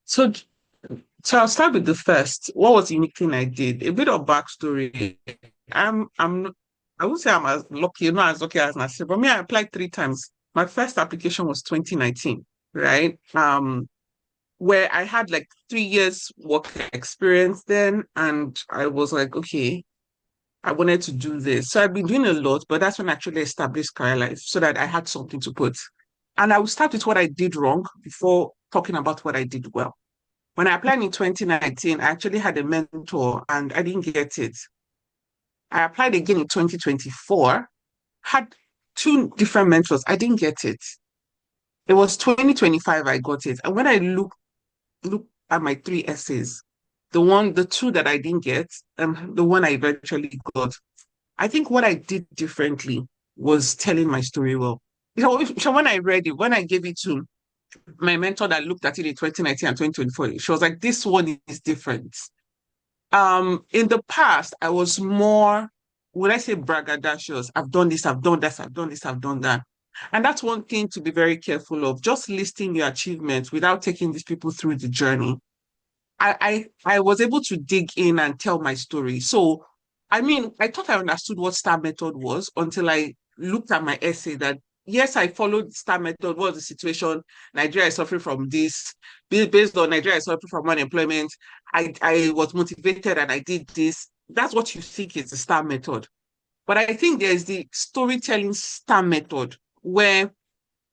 So, so I'll start with the first. What was the unique thing I did? A bit of backstory. I'm I would say I'm as lucky, not as lucky as Nasir, but me, I applied 3 times. My first application was 2019, right? Where I had like 3 years work experience then, and I was like, okay, I wanted to do this. So I've been doing a lot, but that's when I actually established Career Life so that I had something to put. And I will start with what I did wrong before talking about what I did well. When I applied in 2019, I actually had a mentor and I didn't get it. I applied again in 2024, had 2 different mentors. I didn't get it. It was 2025 I got it. And when I look at my 3 essays, the two that I didn't get, and the one I eventually got, I think what I did differently was telling my story well. So when I read it, when I gave it to my mentor that looked at it in 2019 and 2024, she was like, this one is different. In the past, I was more, would I say braggadocious? I've done this, I've done that, I've done this, I've done that. And that's one thing to be very careful of, just listing your achievements without taking these people through the journey. I was able to dig in and tell my story. So, I mean, I thought I understood what STAR method was until I looked at my essay that, yes, I followed STAR method. What was the situation? Nigeria is suffering from this. Based on Nigeria is suffering from unemployment, I was motivated and I did this. That's what you think is the STAR method. But I think there's the storytelling STAR method where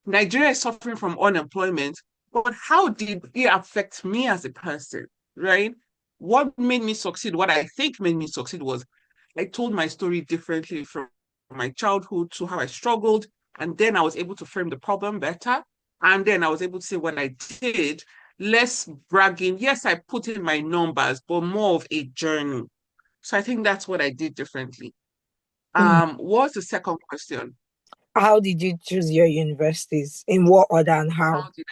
Nigeria is suffering from unemployment, but how did it affect me as a person, right? What made me succeed, what I think made me succeed was I told my story differently from my childhood to how I struggled. And then I was able to frame the problem better. And then I was able to say what I did, less bragging. Yes, I put in my numbers, but more of a journey. So I think that's what I did differently. Mm. What's the second question? How did you choose your universities? In what order and how? How did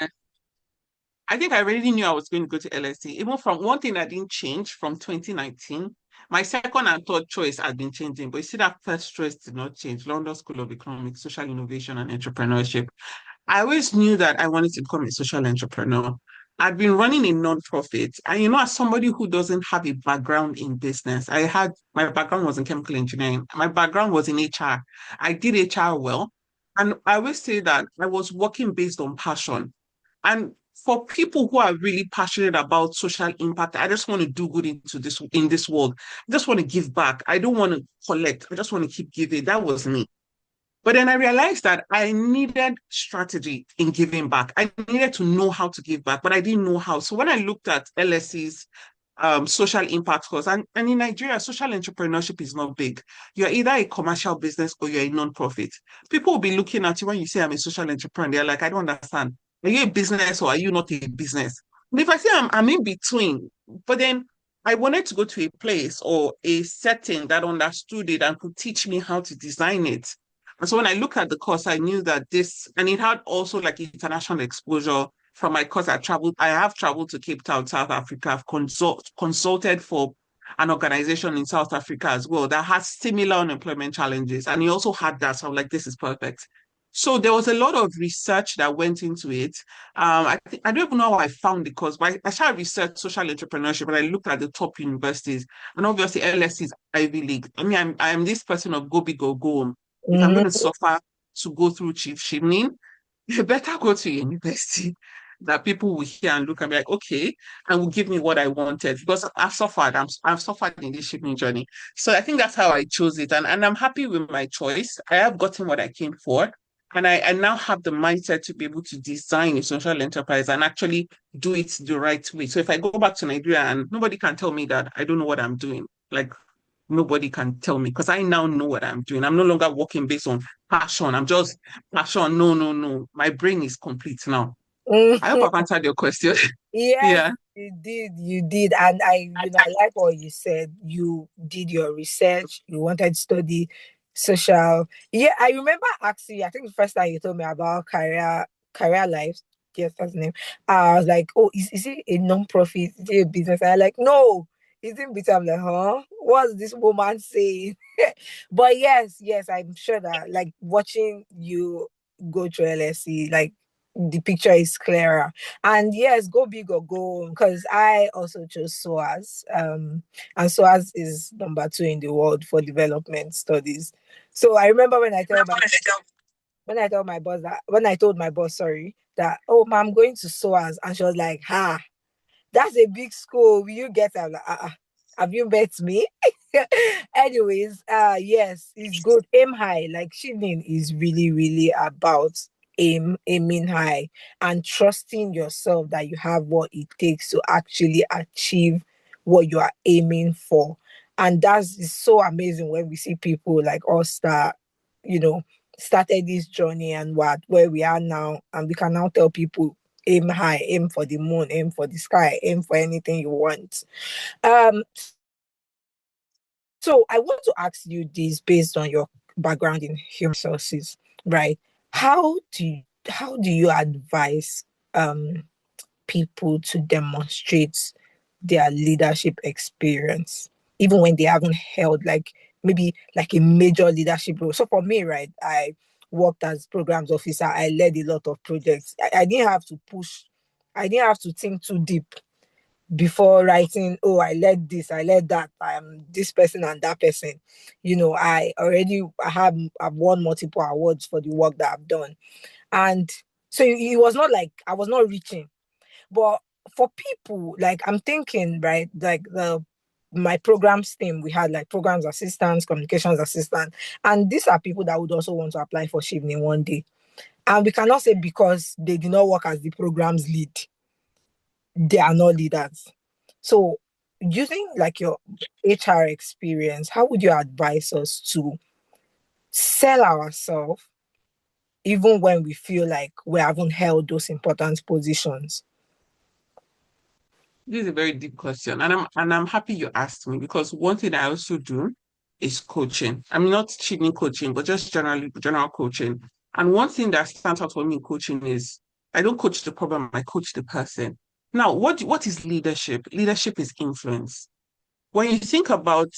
I think I already knew I was going to go to LSE. Even from one thing that didn't change from 2019, my second and third choice had been changing, but you see that first choice did not change. London School of Economics, Social Innovation and Entrepreneurship. I always knew that I wanted to become a social entrepreneur. I've been running a non-profit, and as somebody who doesn't have a background in business, my background was in chemical engineering. My background was in HR. I did HR well, and I always say that I was working based on passion. And for people who are really passionate about social impact, I just want to do good in this world. I just want to give back. I don't want to collect. I just want to keep giving. That was me. But then I realized that I needed strategy in giving back. I needed to know how to give back, but I didn't know how. So when I looked at LSE's social impact course, and in Nigeria, social entrepreneurship is not big. You're either a commercial business or you're a non-profit. People will be looking at you when you say I'm a social entrepreneur. They're like, I don't understand. Are you a business or are you not a business? And if I say I'm in between, but then I wanted to go to a place or a setting that understood it and could teach me how to design it. And so when I looked at the course, I knew that and it had also like international exposure. From my course, I have traveled to Cape Town, South Africa. I've consulted for an organization in South Africa as well that has similar unemployment challenges. And he also had that. So I'm like, this is perfect. So there was a lot of research that went into it. I don't even know how I found the course, but I started research social entrepreneurship and I looked at the top universities. And obviously LSE is Ivy League. I mean, I'm this person of go big or go home. If I'm going to Mhm. suffer to go through Chief Chevening, you better go to university that people will hear and look and be like, okay, and will give me what I wanted because I've suffered in this shipping journey. So I think that's how I chose it. And I'm happy with my choice. I have gotten what I came for. And I now have the mindset to be able to design a social enterprise and actually do it the right way. So if I go back to Nigeria and nobody can tell me that I don't know what I'm doing, like nobody can tell me because I now know what I'm doing. I'm no longer working based on passion. I'm just passion. No, no, no. My brain is complete now. I hope I've answered your question. Yes, Yeah. you did. And I like what you said. You did your research, you wanted to study social. Yeah, I remember asking you, I think the first time you told me about career life. Yes, that's the name. I was like, oh, is it a non-profit? Is it a business? And I'm like, no, it's in between. I'm like, huh? What's this woman saying? But yes, I'm sure that like watching you go to LSE, like the picture is clearer. And yes, go big or go home, because I also chose SOAS. And SOAS is number 2 in the world for development studies. So I remember when I told my boss, sorry, that oh ma, I'm going to SOAS, and she was like, ha, that's a big school. Will you get it? I'm like, have you met me? Anyways, yes, it's good. Aim high. Like Shivning is really, really about aiming high and trusting yourself that you have what it takes to actually achieve what you are aiming for. And that's is so amazing when we see people like us that, you know, started this journey and where we are now, and we can now tell people aim high, aim for the moon, aim for the sky, aim for anything you want. Um, so I want to ask you this based on your background in human resources, right? How do you advise people to demonstrate their leadership experience, even when they haven't held like maybe like a major leadership role? So for me, right, I worked as programs officer. I led a lot of projects. I didn't have to push. I didn't have to think too deep before writing, oh, I led this, I led that, I am this person and that person. I've won multiple awards for the work that I've done. And so it was not like I was not reaching. But for people, like I'm thinking, right, like the my programs team, we had like programs assistants, communications assistant, and these are people that would also want to apply for Shivni one day. And we cannot say because they did not work as the programs lead, they are not leaders. So, using like your HR experience, how would you advise us to sell ourselves even when we feel like we haven't held those important positions? This is a very deep question, and I'm happy you asked me because one thing I also do is coaching. I'm not cheating coaching, but just general coaching. And one thing that stands out for me in coaching is I don't coach the problem, I coach the person. Now, what is leadership? Leadership is influence. When you think about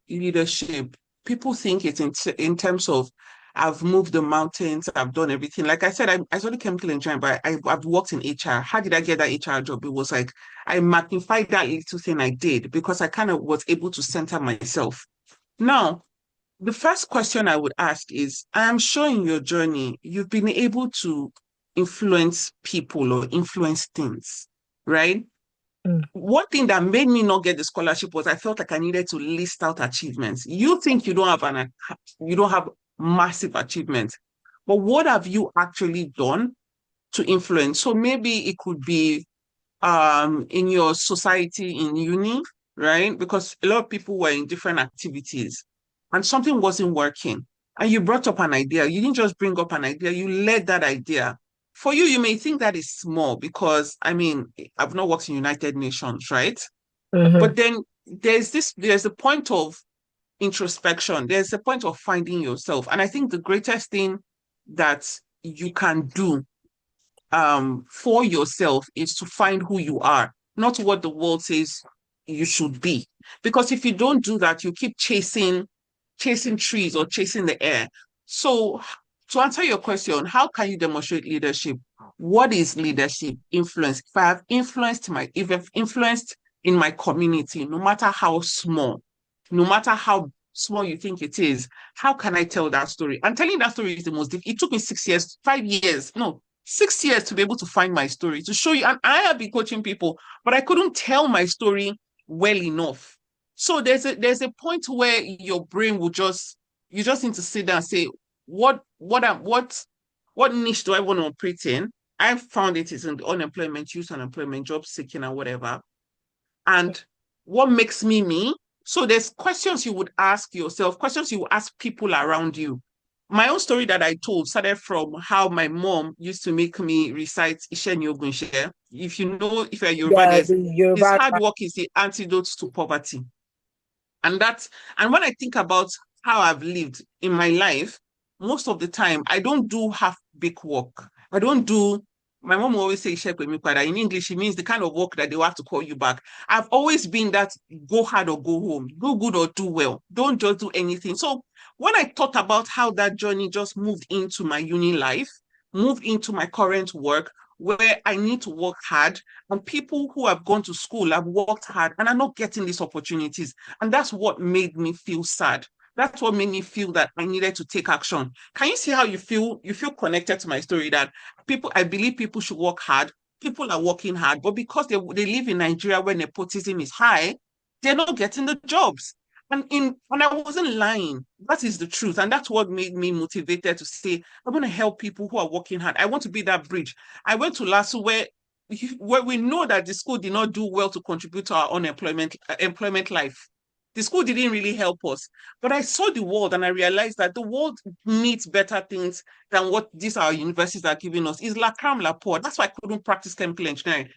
leadership, people think it's in terms of I've moved the mountains, I've done everything. Like I said, I studied chemical engineering, but I've worked in HR. How did I get that HR job? It was like I magnified that little thing I did because I kind of was able to center myself. Now, the first question I would ask is, I am sure in your journey, you've been able to influence people or influence things, right? Mm. One thing that made me not get the scholarship was I felt like I needed to list out achievements. You think you don't have massive achievements, but what have you actually done to influence? So maybe it could be in your society in uni, right? Because a lot of people were in different activities and something wasn't working. And you brought up an idea. You didn't just bring up an idea, you led that idea. For you, you may think that is small because I mean, I've not worked in United Nations, right? Mm-hmm. But then there's a point of introspection, there's a point of finding yourself. And I think the greatest thing that you can do for yourself is to find who you are, not what the world says you should be. Because if you don't do that, you keep chasing trees or chasing the air. So to answer your question, how can you demonstrate leadership? What is leadership? Influence. If I've influenced in my community, no matter how small, no matter how small you think it is, how can I tell that story? And telling that story is the most difficult. It took me 6 years, 5 years, no, 6 years to be able to find my story, to show you. And I have been coaching people, but I couldn't tell my story well enough. So there's a point where your brain will just you just need to sit down and say, what niche do I want to operate in? I found it is in the unemployment, youth unemployment, job seeking, and whatever. And what makes me me? So there's questions you would ask yourself, questions you would ask people around you. My own story that I told started from how my mom used to make me recite Ishe Nyogunshe. If you're Yoruba, Yeah, there's the this Yoruba. hard work is the antidote to poverty. And that's and when I think about how I've lived in my life, most of the time I don't do half big work. I don't do my mom will always say "Share with me, Kwada." In English, it means the kind of work that they will have to call you back. I've always been that go hard or go home, do good or do well. Don't just do anything. So when I thought about how that journey just moved into my uni life, moved into my current work, where I need to work hard, and people who have gone to school have worked hard and are not getting these opportunities. And that's what made me feel sad. That's what made me feel that I needed to take action. Can you see how you feel? You feel connected to my story that I believe people should work hard. People are working hard, but because they live in Nigeria where nepotism is high, they're not getting the jobs. And I wasn't lying. That is the truth. And that's what made me motivated to say, I'm going to help people who are working hard. I want to be that bridge. I went to LASU where we know that the school did not do well to contribute to our unemployment employment life. The school didn't really help us. But I saw the world and I realized that the world needs better things than what these our universities are giving us. It's la cram la poor. That's why I couldn't practice chemical engineering.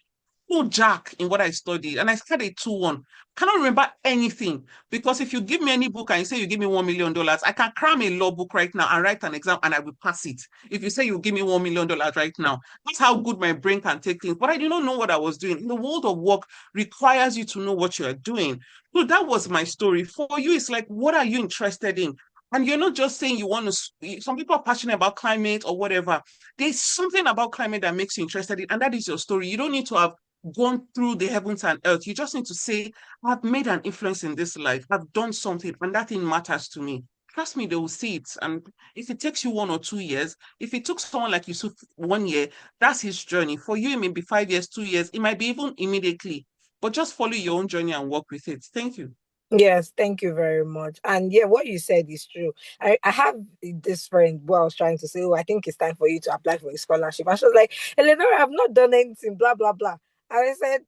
No jack in what I studied, and I had a 2-1. Cannot remember anything because if you give me any book and you say you give me $1 million, I can cram a law book right now and write an exam and I will pass it. If you say you give me $1 million right now, that's how good my brain can take things. But I did not know what I was doing. In the world of work requires you to know what you are doing. So that was my story. For you, it's like, what are you interested in? And you're not just saying you want to, some people are passionate about climate or whatever. There's something about climate that makes you interested in, and that is your story. You don't need to have gone through the heavens and earth. You just need to say, I've made an influence in this life. I've done something, and that thing matters to me. Trust me, they will see it. And if it takes you 1 or 2 years, if it took someone like Yusuf 1 year, that's his journey. For you, it may be 5 years, 2 years, it might be even immediately. But just follow your own journey and work with it. Thank you. Yes, thank you very much. And yeah, what you said is true. I have this friend who I was trying to say, oh, I think it's time for you to apply for a scholarship. And she was like, Eleanor, I've not done anything, blah, blah, blah. And I said,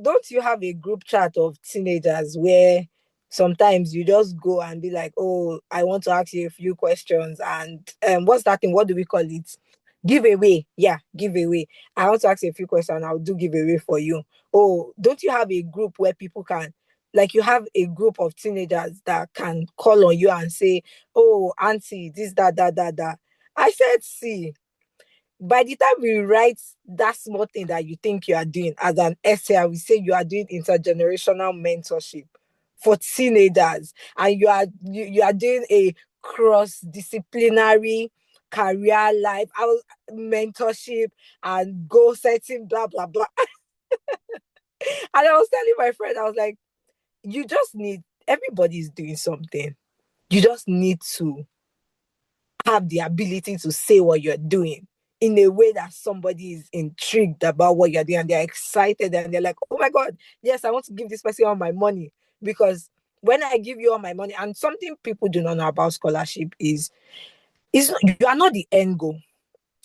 don't you have a group chat of teenagers where sometimes you just go and be like, oh, I want to ask you a few questions. And what's that thing? What do we call it? Giveaway. Yeah, giveaway. I want to ask you a few questions. I'll do giveaway for you. Oh, don't you have a group where people can, like, you have a group of teenagers that can call on you and say, oh, auntie, this, that. I said, see, by the time we write that small thing that you think you are doing as an essay, we say you are doing intergenerational mentorship for teenagers, and you are doing a cross-disciplinary career life mentorship and goal setting, blah blah blah. And I was telling my friend, I was like, you just need, everybody's doing something. You just need to have the ability to say what you're doing in a way that somebody is intrigued about what you're doing and they're excited and they're like, oh my God, yes, I want to give this person all my money. Because when I give you all my money, and something people do not know about scholarship is you are not the end goal.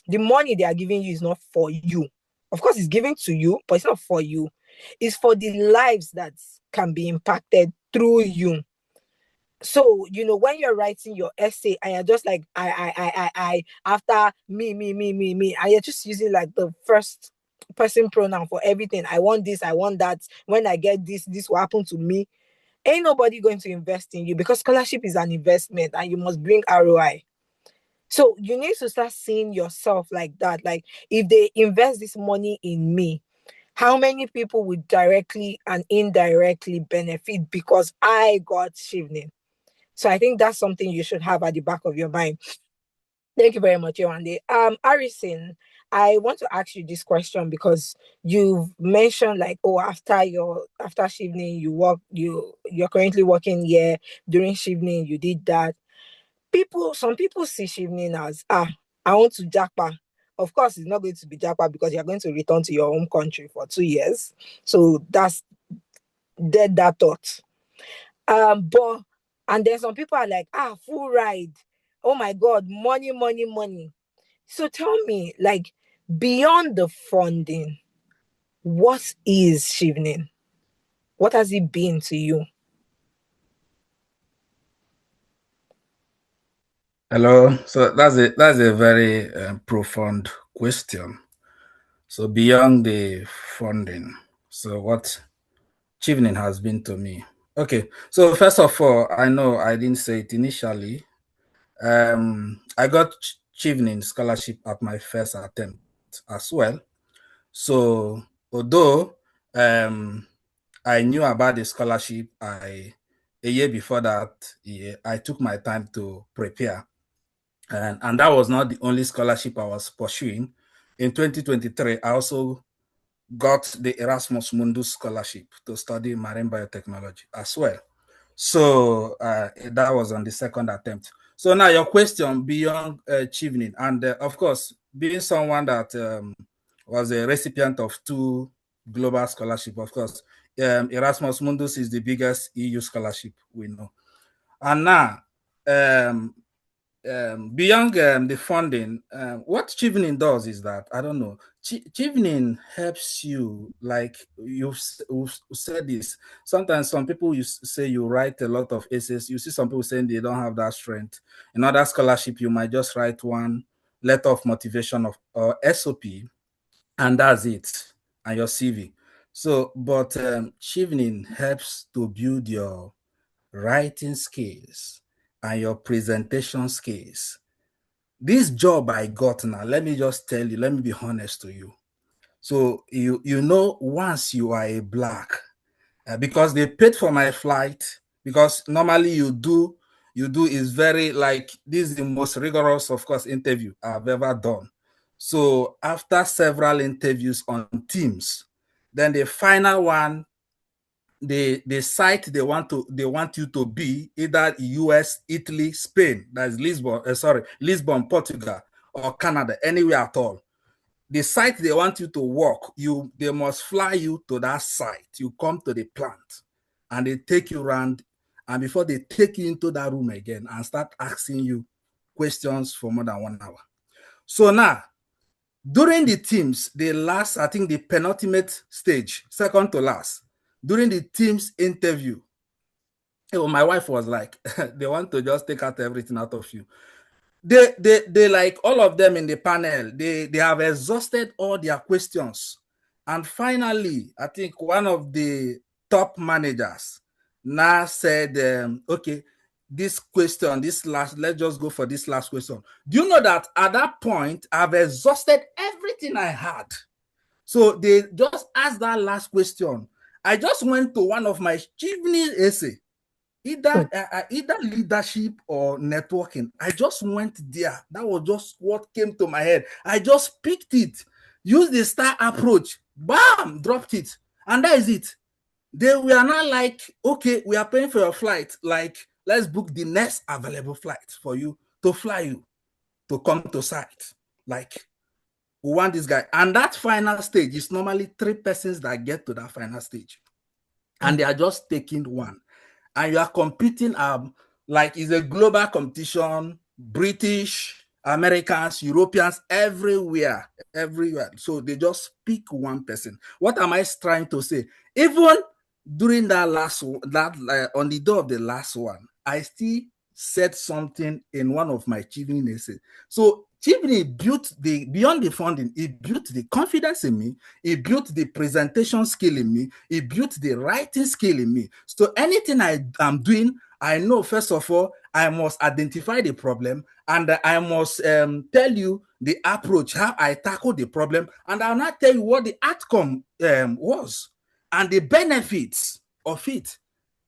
The money they are giving you is not for you. Of course, it's given to you, but it's not for you. It's for the lives that can be impacted through you. So, when you're writing your essay and you're just like, I, after me, and you're just using like the first person pronoun for everything. I want this, I want that. When I get this will happen to me. Ain't nobody going to invest in you, because scholarship is an investment and you must bring ROI. So you need to start seeing yourself like that. Like, if they invest this money in me, how many people would directly and indirectly benefit because I got Chevening? So I think that's something you should have at the back of your mind. Thank you very much, Yewande. Harrison, I want to ask you this question because you've mentioned like, oh, after Chevening, you're currently working here. During Chevening, you did that. Some people see Chevening as, I want to jackpot. Of course, it's not going to be jackpot because you're going to return to your home country for 2 years. So that's dead, that thought. But and then some people are like, full ride. Oh my God, money, money, money. So tell me, like, beyond the funding, what is Chevening? What has it been to you? Hello. So that's a very profound question. So beyond the funding, so what Chevening has been to me. Okay. So first of all, I know I didn't say it initially. I got Chevening scholarship at my first attempt as well. So although I knew about the scholarship, a year before that year, I took my time to prepare. And that was not the only scholarship I was pursuing. In 2023, I also got the Erasmus Mundus scholarship to study marine biotechnology as well. So that was on the second attempt. So now your question beyond Chevening, and of course, being someone that was a recipient of 2 global scholarship, of course, Erasmus Mundus is the biggest EU scholarship we know. And now, beyond the funding, what Chevening does is that, I don't know, Chevening helps you, like you've said this. Sometimes some people you say you write a lot of essays. You see some people saying they don't have that strength. In other scholarship, you might just write one letter of motivation or SOP, and that's it, and your CV. So, but Chevening helps to build your writing skills and your presentation skills. This job I got now, let me just tell you, let me be honest to you. So you know, once you are a black, because they paid for my flight, because normally you do is very, like, this is the most rigorous, of course, interview I've ever done. So after several interviews on Teams, then the final one, the site they want you to be either US, Italy, Spain, that's Lisbon, Portugal, or Canada, anywhere at all. The site they want you to work, they must fly you to that site. You come to the plant and they take you around, and before they take you into that room again and start asking you questions for more than 1 hour. So now, during the teams, I think the penultimate stage, second to last, during the team's interview, my wife was like, they want to just take out everything out of you. they like all of them in the panel, they have exhausted all their questions. And finally, I think one of the top managers now said, okay, this question, let's just go for this last question. Do you know that at that point, I've exhausted everything I had? So they just asked that last question. I just went to one of my Chevening essay, either leadership or networking. I just went there. That was just what came to my head. I just picked it, used the star approach, bam, dropped it, and that is it. They were not like, okay, we are paying for your flight. Like, let's book the next available flight for you to fly you to come to site. Like, we want this guy. And that final stage is normally 3 persons that get to that final stage. And they are just taking one. And you are competing, like it's a global competition, British, Americans, Europeans, everywhere. So they just pick one person. What am I trying to say? Even during that on the day of the last one, I still said something in one of my Chevening essays. So Chevening built beyond the funding, it built the confidence in me, it built the presentation skill in me, it built the writing skill in me. So anything I am doing, I know first of all, I must identify the problem, and I must tell you the approach, how I tackle the problem, and I'll not tell you what the outcome was and the benefits of it.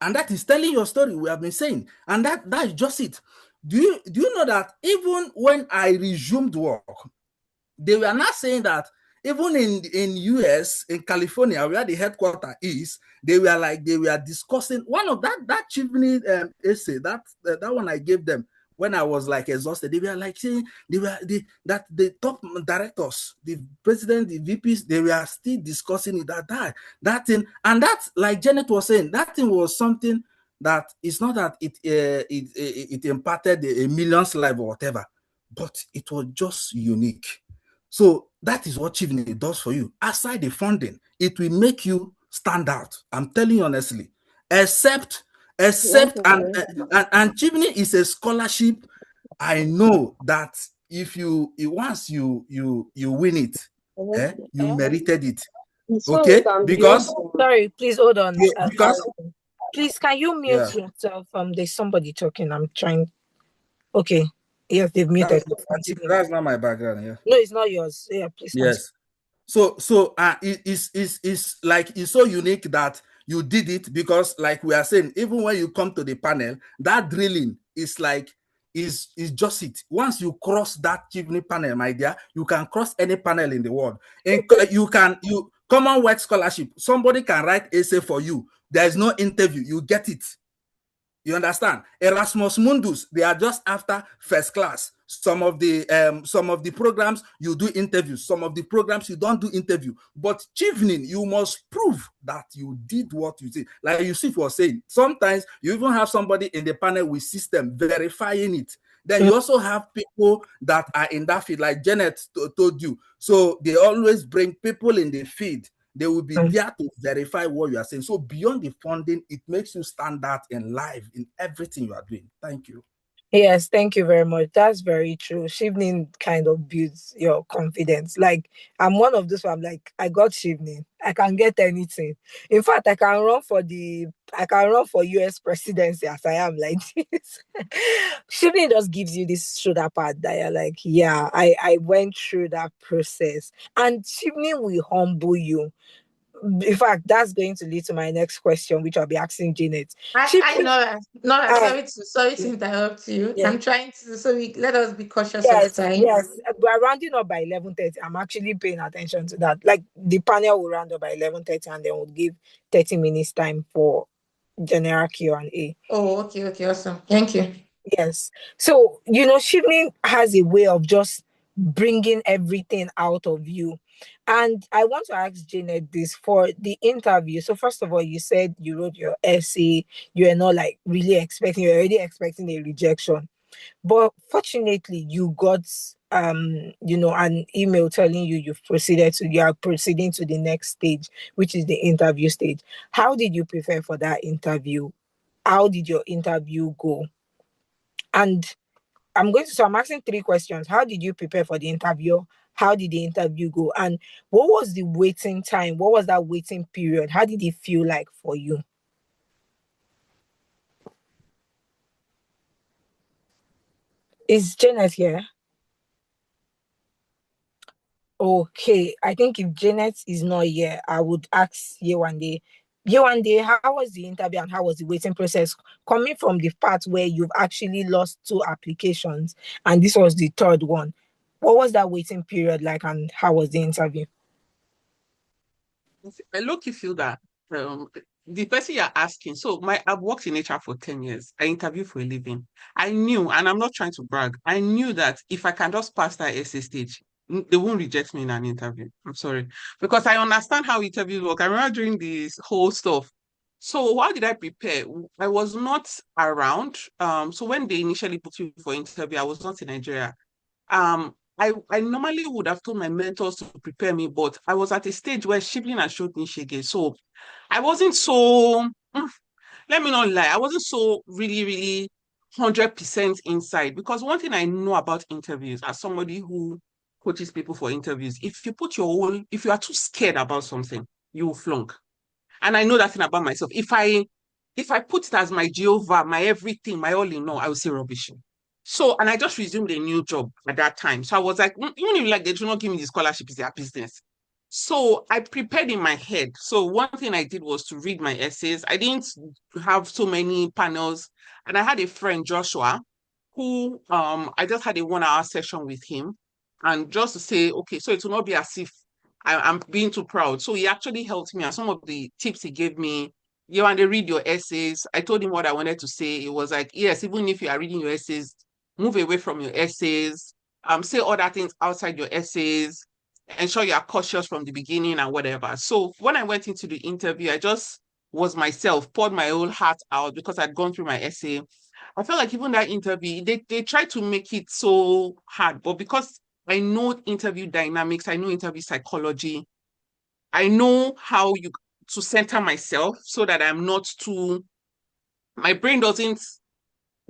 And that is telling your story, we have been saying. And that's just it. Do you know that even when I resumed work, they were not saying that even in US, in California, where the headquarters is, they were discussing one of that Chevening essay, that one I gave them when I was like exhausted. They were like saying that the top directors, the president, the VPs, they were still discussing it, that thing. And that, like Janet was saying, that thing was something that it's not that it impacted a million's life or whatever, but it was just unique. So that is what Chevening does for you. Aside the funding, it will make you stand out. I'm telling you honestly. Except and Chevening is a scholarship. I know that if once you win it, you merited it. Okay, because Sorry, please hold on. because Please, can you mute yourself? There's somebody talking. I'm trying. Okay. Yes, they've muted. That's not my background. Yeah. No, it's not yours. Yeah, please. Yes. So it's like it's so unique that you did it, because like we are saying, even when you come to the panel, that drilling is like is just it. Once you cross that Chevening panel, my dear, you can cross any panel in the world. And you Commonwealth Scholarship, somebody can write essay for you. There is no interview, you get it. You understand? Erasmus Mundus, they are just after first class. Some of the programs you do interviews, some of the programs you don't do interview. But Chevening, you must prove that you did what you did. Like Yusuf was saying, sometimes you even have somebody in the panel with system verifying it. Then you also have people that are in that field, like Janet told you. So they always bring people in the field. They will be there to verify what you are saying. So beyond the funding, it makes you stand out in life, in everything you are doing. Thank you. Yes, thank you very much. That's very true. Chevening kind of builds your confidence. Like, I'm one of those who I'm like, I got Chevening. I can get anything. In fact, I can run for US presidency as I am like this. Chevening just gives you this shoulder pad that you're like, yeah, I went through that process. And Chevening will humble you. In fact, that's going to lead to my next question, which I'll be asking Janet. I know that. No, sorry to interrupt you. Yeah. I'm trying to, let us be cautious Yes, of time. yes. We're rounding up by 11:30. I'm actually paying attention to that. Like, the panel will round up by 11:30, and then we'll give 30 minutes time for general Q&A. Oh, okay, awesome. Thank you. Yes. So, Chevening has a way of just bringing everything out of you. And I want to ask Janet this for the interview. So first of all, you said you wrote your essay. You are not like really expecting, you're already expecting a rejection. But fortunately, you got an email telling you you are proceeding to the next stage, which is the interview stage. How did you prepare for that interview? How did your interview go? And I'm asking 3 questions. How did you prepare for the interview? How did the interview go? And what was the waiting time? What was that waiting period? How did it feel like for you? Is Janet here? Okay, I think if Janet is not here, I would ask Yewande. Yewande, how was the interview and how was the waiting process? Coming from the part where you've actually lost 2 applications and this was the third one, what was that waiting period like and how was the interview? I look you feel that um, the person you're asking. So I've worked in HR for 10 years. I interview for a living. I knew, and I'm not trying to brag, I knew that if I can just pass that essay stage, they won't reject me in an interview. I'm sorry. Because I understand how interviews work. I remember doing this whole stuff. So how did I prepare? I was not around. So when they initially put you for interview, I was not in Nigeria. I normally would have told my mentors to prepare me, but I was at a stage where Shivlin had showed me Shege. So I wasn't so, let me not lie, I wasn't so really, really 100% inside. Because one thing I know about interviews, as somebody who coaches people for interviews, if you are too scared about something, you will flunk. And I know that thing about myself. If I put it as my Jehovah, my everything, my all in all, I will say rubbish. So, and I just resumed a new job at that time. So I was like, even if like they do not give me the scholarship, it's their business. So I prepared in my head. So one thing I did was to read my essays. I didn't have so many panels. And I had a friend, Joshua, who I just had a 1 hour session with him. And just to say, okay, so it will not be as if I'm being too proud. So he actually helped me. And some of the tips he gave me, you want to read your essays. I told him what I wanted to say. It was like, yes, even if you are reading your essays, move away from your essays, say other things outside your essays, ensure you are cautious from the beginning and whatever. So when I went into the interview, I just was myself, poured my whole heart out because I'd gone through my essay. I felt like even that interview, they tried to make it so hard, but because I know interview dynamics, I know interview psychology, I know how you to center myself so that I'm not too, my brain doesn't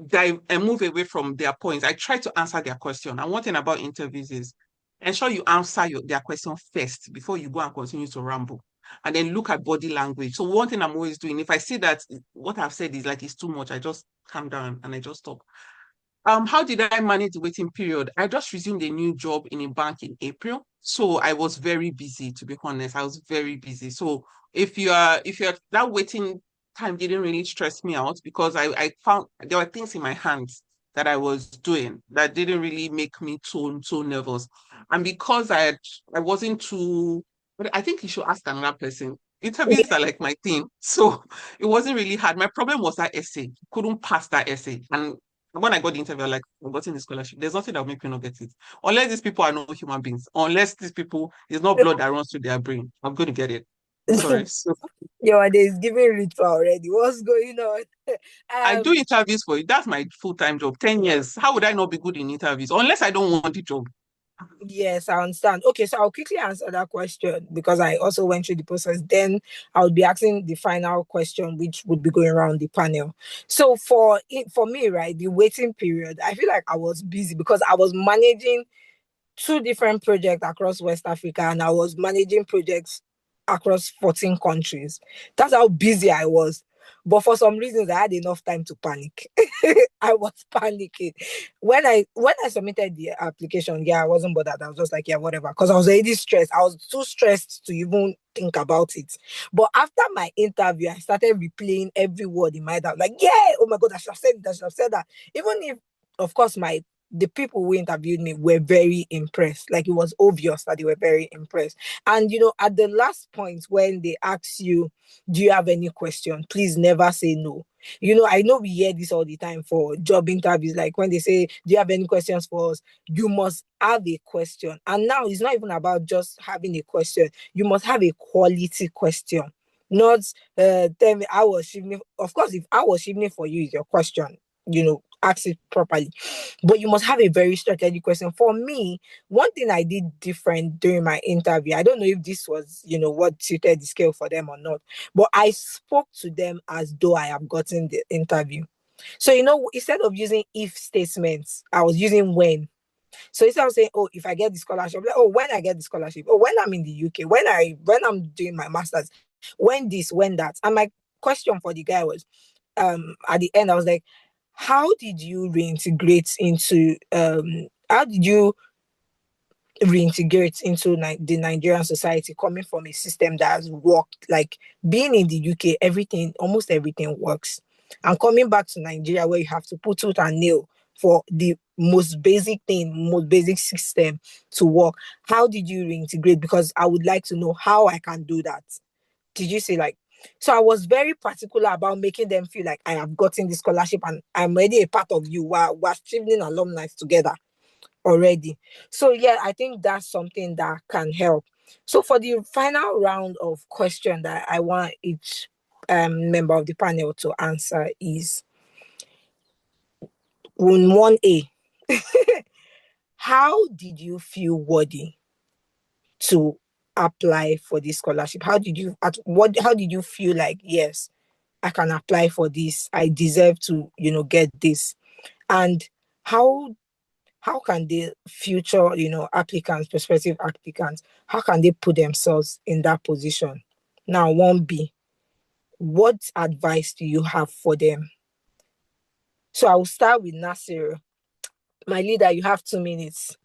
dive and move away from their points. I try to answer their question. And one thing about interviews is ensure you answer their question first before you go and continue to ramble. And then look at body language. So one thing I'm always doing, if I see that what I've said is like it's too much, I just calm down and I just stop. How did I manage the waiting period? I just resumed a new job in a bank in April. So I was very busy, to be honest. I was very busy. So if you're that waiting time didn't really stress me out because I found there were things in my hands that I was doing that didn't really make me so nervous. And because I wasn't too, but I think you should ask another person. Interviews are like my thing. So it wasn't really hard. My problem was that essay. Couldn't pass that essay. And when I got the interview, like, I've gotten the scholarship. There's nothing that will make me not get it. Unless these people are not human beings. Unless these people, it's not blood that runs through their brain. I'm going to get it. I'm sorry. So Your day is giving ritual already. What's going on? I do um interviews for you. That's my full-time job. 10 years. How would I not be good in interviews? Unless I don't want the job. Yes, I understand. Okay, so I'll quickly answer that question because I also went through the process. Then I would be asking the final question, which would be going around the panel. So for me, right, the waiting period, I feel like I was busy because I was managing 2 different projects across West Africa and I was managing projects across 14 countries. That's how busy I was. But for some reasons, I had enough time to panic. I was panicking. When I submitted the application, yeah, I wasn't bothered. I was just like, yeah, whatever. Because I was already stressed. I was too stressed to even think about it. But after my interview, I started replaying every word in my head. I was like, yeah, oh my God, I should have said that, I should have said that. Even if, of course, the people who interviewed me were very impressed. Like it was obvious that they were very impressed. And at the last point when they ask you, do you have any question? Please never say no. I know we hear this all the time for job interviews. Like when they say, do you have any questions for us? You must have a question. And now it's not even about just having a question. You must have a quality question. Not tell me I was shivering. Of course, if I was shivering for you is your question, ask it properly. But you must have a very strategic question. For me, one thing I did different during my interview, I don't know if this was, what suited the scale for them or not, but I spoke to them as though I have gotten the interview. So, instead of using if statements, I was using when. So instead of saying, oh, if I get the scholarship, like, oh, when I get the scholarship, oh, when I'm in the UK, when I'm doing my master's, when this, when that. And my question for the guy was, at the end, I was like, how did you reintegrate into the Nigerian society, coming from a system that has worked, like being in the UK, almost everything works. And coming back to Nigeria where you have to put tooth and nail for the most basic system to work. How did you reintegrate? Because I would like to know how I can do that. Did you say so I was very particular about making them feel like I have gotten the scholarship and I'm already a part of you. We're Chevening alumni together already. So yeah, I think that's something that can help. So for the final round of question that I want each member of the panel to answer is on 1A. How did you feel worthy to apply for this scholarship? How did you feel like, yes, I can apply for this, I deserve to get this? And how can the future applicants, prospective applicants, how can they put themselves in that position? Now 1B, what advice do you have for them? So I will start with Nasir. My leader, you have 2 minutes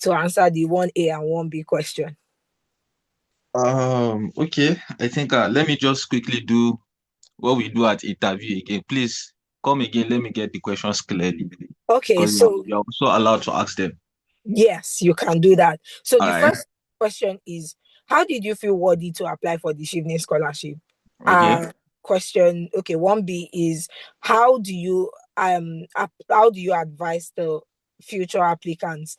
to answer the 1A and 1B question. Okay. I think let me just quickly do what we do at interview again. Please come again. Let me get the questions clearly. Okay, Because so you're also allowed to ask them. yes, you can do that. So All the right. first question is, how did you feel worthy to apply for the Chevening Scholarship? Okay. Question, okay, 1B is, how do you advise the future applicants,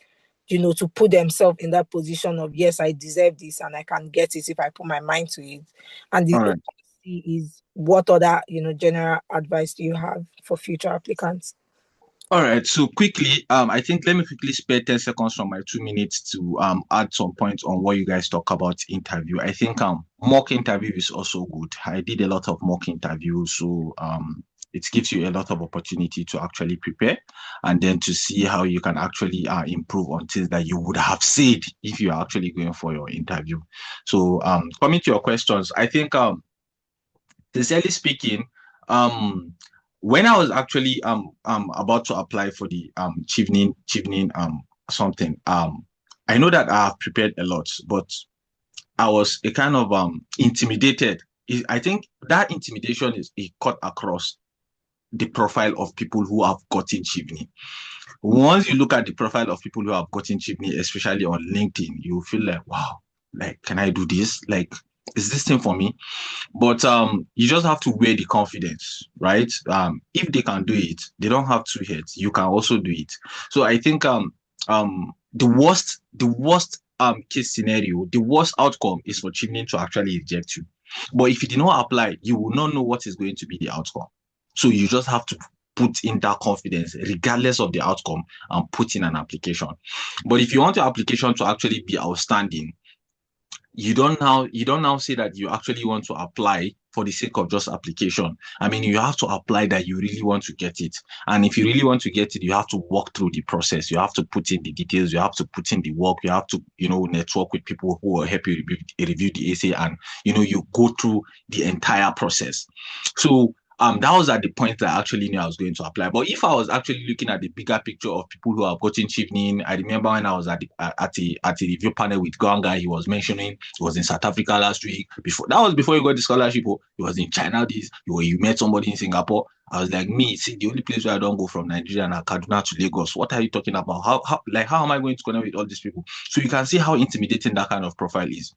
to put themselves in that position of, yes, I deserve this and I can get it if I put my mind to it? And the All right. C is, what other general advice do you have for future applicants? All right. So quickly, I think let me quickly spare 10 seconds from my 2 minutes to add some points on what you guys talk about interview. I think mock interview is also good. I did a lot of mock interviews, so it gives you a lot of opportunity to actually prepare and then to see how you can actually improve on things that you would have said if you are actually going for your interview. So coming to your questions, I think sincerely speaking, when I was actually about to apply for the Chevening something, I know that I have prepared a lot, but I was a kind of intimidated. I think that intimidation is cut across the profile of people who have gotten Chevening. Once you look at the profile of people who have gotten Chevening, especially on LinkedIn, you feel like, wow, like, can I do this? Like, is this thing for me? But you just have to wear the confidence, right? If they can do it, they don't have two heads. You can also do it. So I think the worst case scenario, the worst outcome is for Chevening to actually reject you. But if you did not apply, you will not know what is going to be the outcome. So you just have to put in that confidence, regardless of the outcome, and put in an application. But if you want your application to actually be outstanding, you don't now say that you actually want to apply for the sake of just application. I mean, you have to apply that you really want to get it. And if you really want to get it, you have to walk through the process. You have to put in the details. You have to put in the work. You have to, network with people who will help you review the essay, and, you go through the entire process. So that was at the point that I actually knew I was going to apply. But if I was actually looking at the bigger picture of people who have gotten Chevening, I remember when I was at the review panel with Gwanga, he was mentioning he was in South Africa last week. Before he got the scholarship, he was in China. You met somebody in Singapore. I was like, see, the only place where I don't go from Nigeria and Kaduna to Lagos. What are you talking about? How am I going to connect with all these people? So you can see how intimidating that kind of profile is.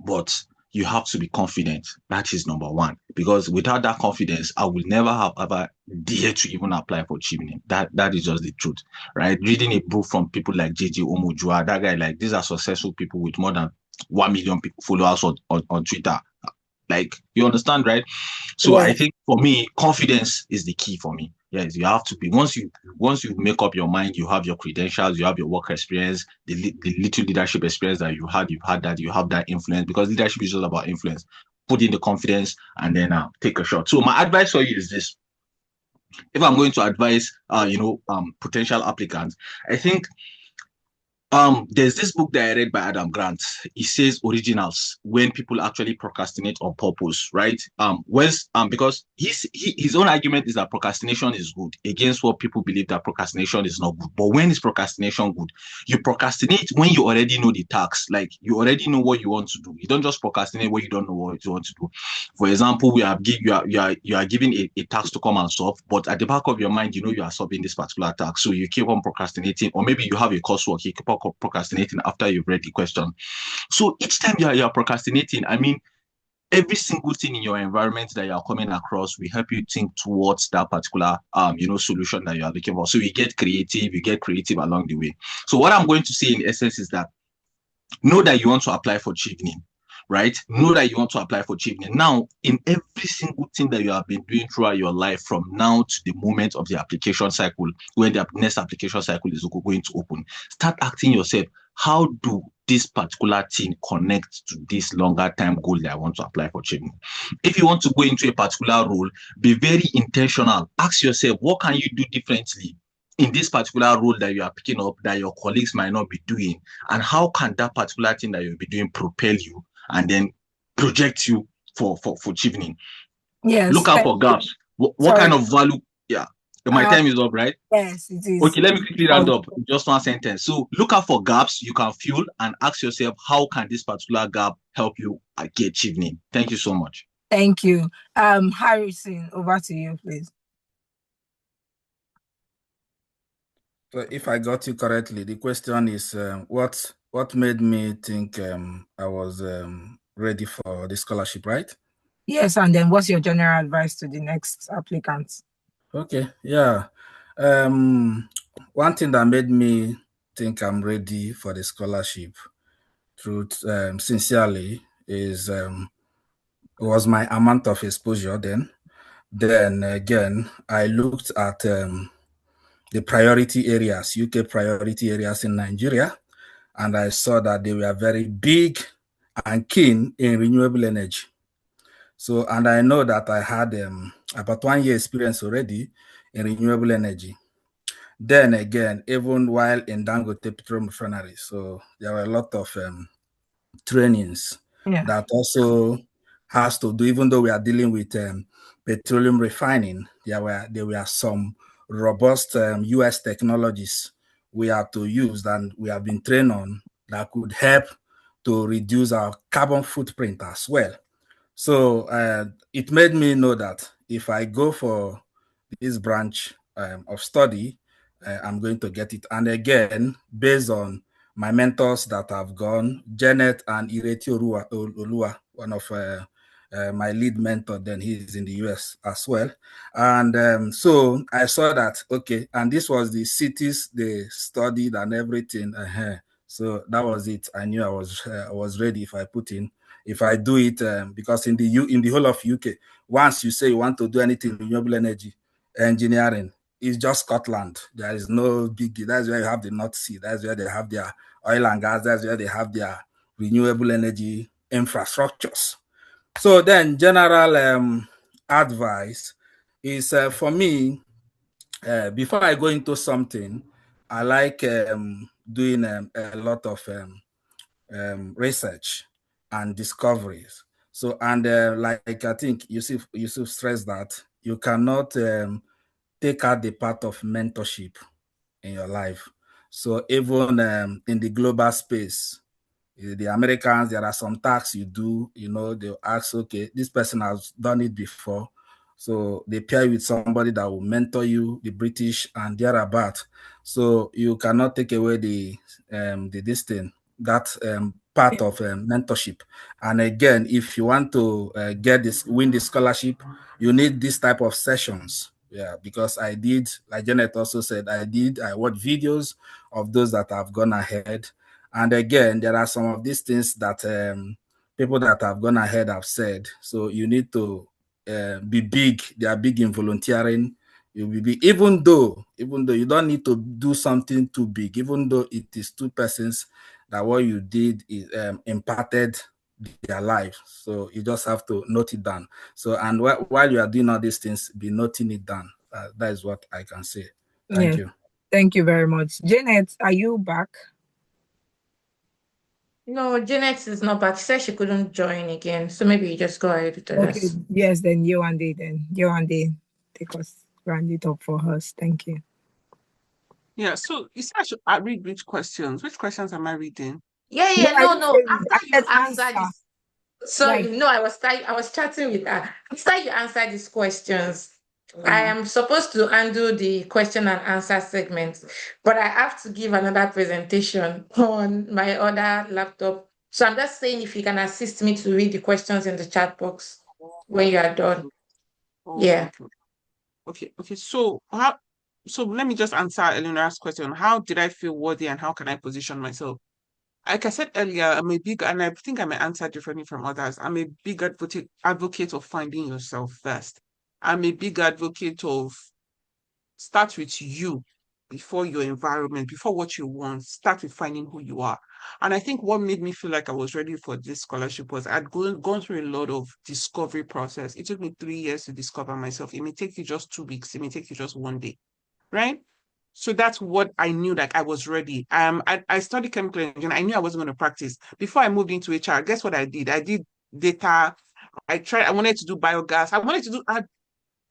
But you have to be confident. That is number one. Because without that confidence, I will never have ever dared to even apply for Chevening. That is just the truth, right? Reading a book from people like JJ Omojua, that guy, like, these are successful people with more than 1 million followers on Twitter. Like, you understand, right? So Yeah. I think for me, confidence is the key for me. Yes, you have to be, once you make up your mind, you have your credentials, you have your work experience, the little leadership experience that you have that influence, because leadership is all about influence. Put in the confidence and then take a shot. So my advice for you is this: if I'm going to advise, potential applicants, I think there's this book that I read by Adam Grant. He says originals when people actually procrastinate on purpose, right? Because his own argument is that procrastination is good against what people believe that procrastination is not good. But when is procrastination good? You procrastinate when you already know the task, like you already know what you want to do. You don't just procrastinate when you don't know what you want to do. For example, you are given a task to come and solve, but at the back of your mind, you know you are solving this particular task. So you keep on procrastinating, or maybe you have a coursework, you keep on procrastinating after you've read the question. So each time you're procrastinating, I mean, every single thing in your environment that you're coming across will help you think towards that particular solution that you are looking for. So you get creative along the way. So what I'm going to say in essence is that know that you want to apply for Chevening, right? Know that you want to apply for Chevening. Now, in every single thing that you have been doing throughout your life, from now to the moment of the application cycle, when the next application cycle is going to open, start asking yourself, how do this particular thing connect to this longer time goal that I want to apply for Chevening? If you want to go into a particular role, be very intentional. Ask yourself, what can you do differently in this particular role that you are picking up that your colleagues might not be doing? And how can that particular thing that you'll be doing propel you and then project you for Chevening? Yes. Look out for gaps. What kind of value? Yeah, my time is up, right? Yes, it is. Okay, let me quickly round up just one sentence. So look out for gaps you can fill and ask yourself, how can this particular gap help you get Chevening? Thank you so much. Thank you. Harrison, over to you, please. So if I got you correctly, the question is what made me think I was ready for the scholarship, right? Yes, and then what's your general advice to the next applicants? Okay, yeah. One thing that made me think I'm ready for the scholarship, sincerely, is was my amount of exposure then. Then again, I looked at the priority areas, UK priority areas in Nigeria, and I saw that they were very big and keen in renewable energy. So, and I know that I had about 1 year experience already in renewable energy. Then again, even while in Dangote Petroleum Refinery, so there were a lot of trainings that also has to do, even though we are dealing with petroleum refining, there were some robust US technologies we have to use and we have been trained on that could help to reduce our carbon footprint as well. So it made me know that if I go for this branch of study, I'm going to get it. And again, based on my mentors that have gone, Janet and Ireti Olua, one of my lead mentor, then he's in the US as well. And so I saw that, okay, and this was the cities they studied and everything. So that was it. I knew I was ready if I do it, because in the whole of UK, once you say you want to do anything renewable energy engineering, it's just Scotland. There is no big. That's where you have the North Sea. That's where they have their oil and gas. That's where they have their renewable energy infrastructures. So then, general advice is for me. Before I go into something, I like doing a lot of research and discoveries. So, and like I think Yusuf stressed that you cannot take out the part of mentorship in your life. So even in the global space, the Americans, there are some tasks you do, they'll ask, okay, this person has done it before. So they pair with somebody that will mentor you, the British and thereabout. So you cannot take away this thing, that part of mentorship. And again, if you want to win the scholarship, you need this type of sessions. Yeah, because I did, like Janet also said, I watched videos of those that have gone ahead. And again, there are some of these things that people that have gone ahead have said. So you need to be big. They are big in volunteering. You'll be big, even though you don't need to do something too big, even though it is two persons that what you did is impacted their life. So you just have to note it down. So, and while you are doing all these things, be noting it down That is what I can say. Yes. Thank you. Thank you very much. Janet, are you back? No, Janet is not back. She said she couldn't join again. So maybe you just go ahead with the Okay, rest. yes, then Yewande, take us round it up for us. Thank you. Yeah, so you said I should read which questions. Which questions am I reading? No, I No, didn't no. say read. I After you said answer answer. this, Like, sorry, no, I was chatting with her. After you answer these questions, I Mm. am supposed to undo the question and answer segment, but I have to give another presentation on my other laptop. So I'm just saying if you can assist me to read the questions in the chat box when you are done. Okay, Yeah. okay, okay. So how? So let me just answer Eleanor's question. How did I feel worthy, and how can I position myself? Like I said earlier, I'm a big, and I think I may answer differently from others. I'm a big advocate of finding yourself first. I'm a big advocate of start with you before your environment, before what you want. Start with finding who you are. And I think what made me feel like I was ready for this scholarship was I'd gone through a lot of discovery process. It took me 3 years to discover myself. It may take you just 2 weeks. It may take you just one day, right? So that's what I knew, like I was ready. I studied chemical engineering. I knew I wasn't going to practice. Before I moved into HR, guess what I did? I did data. I wanted to do biogas. I wanted to do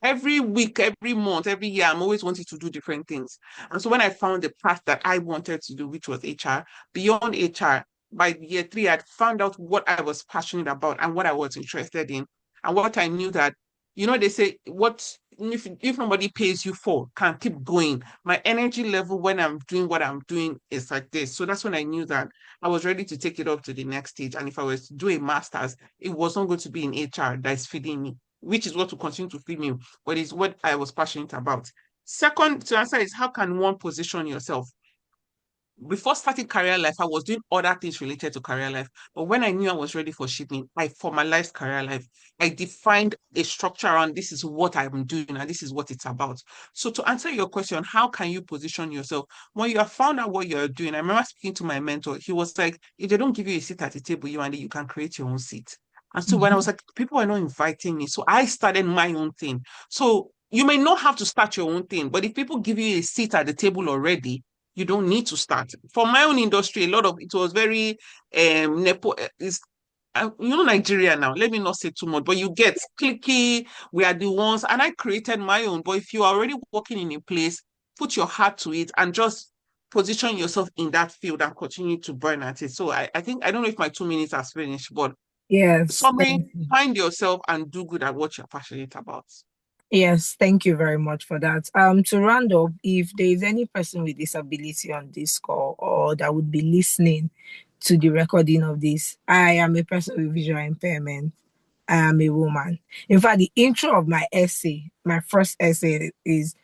every week, every month, every year, I'm always wanting to do different things. And so when I found the path that I wanted to do, which was HR, beyond HR, by year 3, I'd found out what I was passionate about and what I was interested in. And what I knew that, they say, what if nobody pays you for, can keep going. My energy level when I'm doing what I'm doing is like this. So that's when I knew that I was ready to take it up to the next stage. And if I was to do a master's, it was not going to be in HR that's feeding me, which is what will continue to feed me, but it's what I was passionate about. Second, to answer is how can one position yourself? Before starting career life, I was doing other things related to career life. But when I knew I was ready for shipping, I formalized career life. I defined a structure around this is what I'm doing and this is what it's about. So to answer your question, how can you position yourself? When you have found out what you're doing, I remember speaking to my mentor. He was like, if they don't give you a seat at the table, you can create your own seat. And so when I was like, people are not inviting me. So I started my own thing. So you may not have to start your own thing, but if people give you a seat at the table already, you don't need to start. For my own industry, a lot of it was very nepo is Nigeria now. Let me not say too much, but you get clicky. We are the ones, and I created my own. But if you are already working in a place, put your heart to it and just position yourself in that field and continue to burn at it. So I think I don't know if my 2 minutes has finished, but yes, summary, thank you. find yourself and do good at what you're passionate about. Yes, thank you very much for that. To round up, if there is any person with disability on this call or that would be listening to the recording of this, I am a person with visual impairment. I am a woman. In fact, the intro of my essay, my first essay, is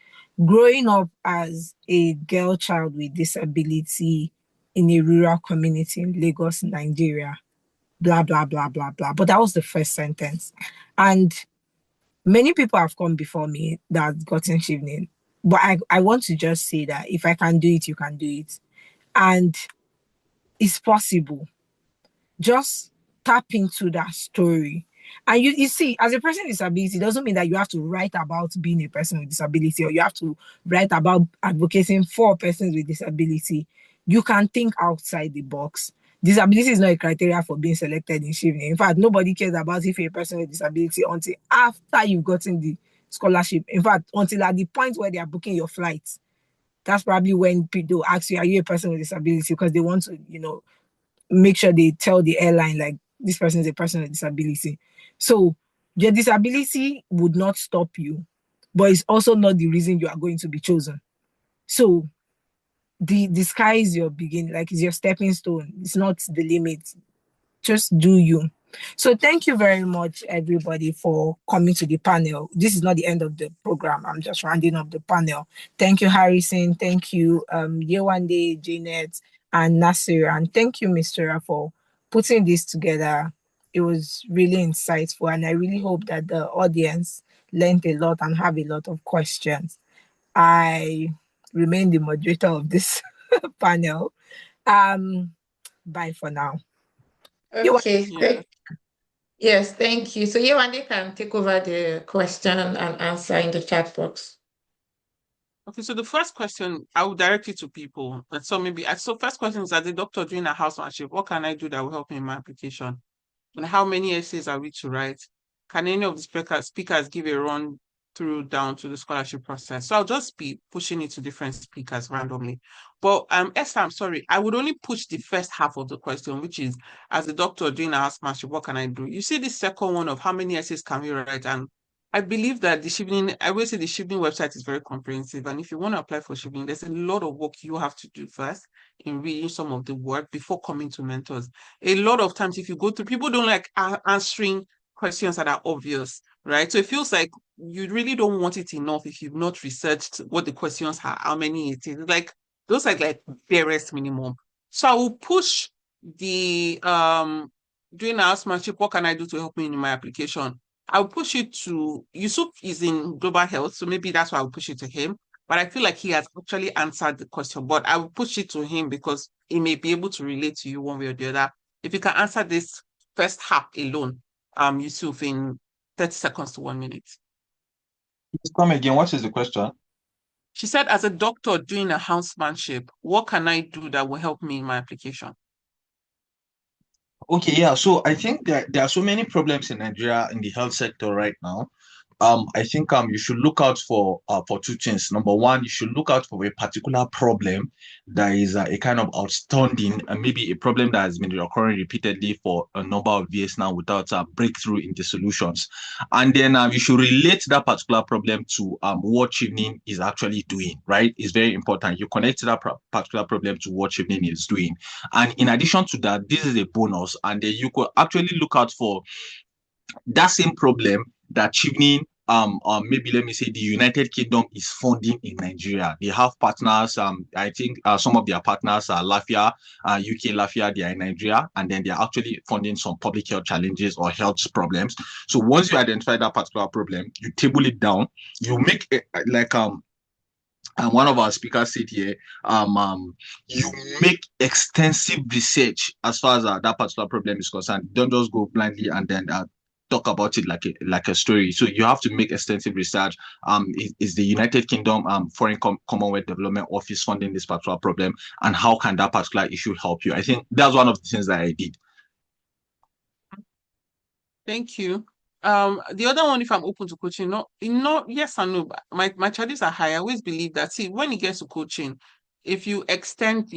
growing up as a girl child with disability in a rural community in Lagos, Nigeria. Blah blah blah blah blah. But that was the first sentence, and many people have come before me that have gotten Chevening. But I want to just say that if I can do it, you can do it. And it's possible. Just tap into that story. And you see, as a person with disability, it doesn't mean that you have to write about being a person with disability or you have to write about advocating for persons with disability. You can think outside the box. Disability is not a criteria for being selected in Chevening. In fact, nobody cares about if you're a person with disability until after you've gotten the scholarship. In fact, until at the point where they are booking your flights. That's probably when people ask you, are you a person with disability? Because they want to, make sure they tell the airline like this person is a person with disability. So your disability would not stop you, but it's also not the reason you are going to be chosen. So the sky is your beginning, like it's your stepping stone. It's not the limit. Just do you. So thank you very much, everybody, for coming to the panel. This is not the end of the program. I'm just rounding up the panel. Thank you, Harrison. Thank you, Yewande, Janet, and Nasir. And thank you, Mr. for putting this together. It was really insightful. And I really hope that the audience learned a lot and have a lot of questions. I remain the moderator of this panel. Bye for now. You Okay. Yeah. Yes, thank you. So Yewande can take over the question and answer in the chat box. Okay, so the first question I will direct it to people. And so first question is, as a doctor doing a housemanship, what can I do that will help me in my application? And how many essays are we to write? Can any of the speakers give a run through down to the scholarship process? So I'll just be pushing it to different speakers randomly. But Esther, I'm sorry, I would only push the first half of the question, which is, as a doctor doing a housemanship, what can I do? You see the second one of how many essays can we write? And I believe that I will say the Chevening website is very comprehensive. And if you want to apply for Chevening, there's a lot of work you have to do first in reading some of the work before coming to mentors. A lot of times, if you go through, people don't like answering questions that are obvious, right? So it feels like you really don't want it enough if you've not researched what the questions are, how many it is. Like those are like barest minimum. So I will push the doing a housemanship, what can I do to help me in my application? I'll push it to Yusuf is in global health, so maybe that's why I'll push it to him. But I feel like he has actually answered the question. But I will push it to him because he may be able to relate to you one way or the other. If you can answer this first half alone, Yusuf, in 30 seconds to 1 minute. Please come again. What is the question? She said, as a doctor doing a housemanship, what can I do that will help me in my application? Okay, yeah. So I think that there are so many problems in Nigeria in the health sector right now. I think you should look out for two things. Number one, you should look out for a particular problem that is a kind of outstanding, maybe a problem that has been occurring repeatedly for a number of years now without a breakthrough in the solutions. And then you should relate that particular problem to what Chevening is actually doing, right? It's very important. You connect that particular problem to what Chevening is doing. And in addition to that, this is a bonus. And then you could actually look out for that same problem that Chevening, maybe let me say the United Kingdom is funding in Nigeria. They have partners. I think some of their partners are Lafia, UK Lafia. They are in Nigeria, and then they are actually funding some public health challenges or health problems. So once you identify that particular problem, you table it down. You make it like and one of our speakers said here, you make extensive research as far as that particular problem is concerned. Don't just go blindly and then talk about it like a story. So you have to make extensive research. Is the United Kingdom Foreign Commonwealth Development Office funding this particular problem, and how can that particular issue help you? I think that's one of the things that I did. Thank you. The other one, if I'm open to coaching, yes and no. My charges are high. I always believe that. See, when it gets to coaching, if you extend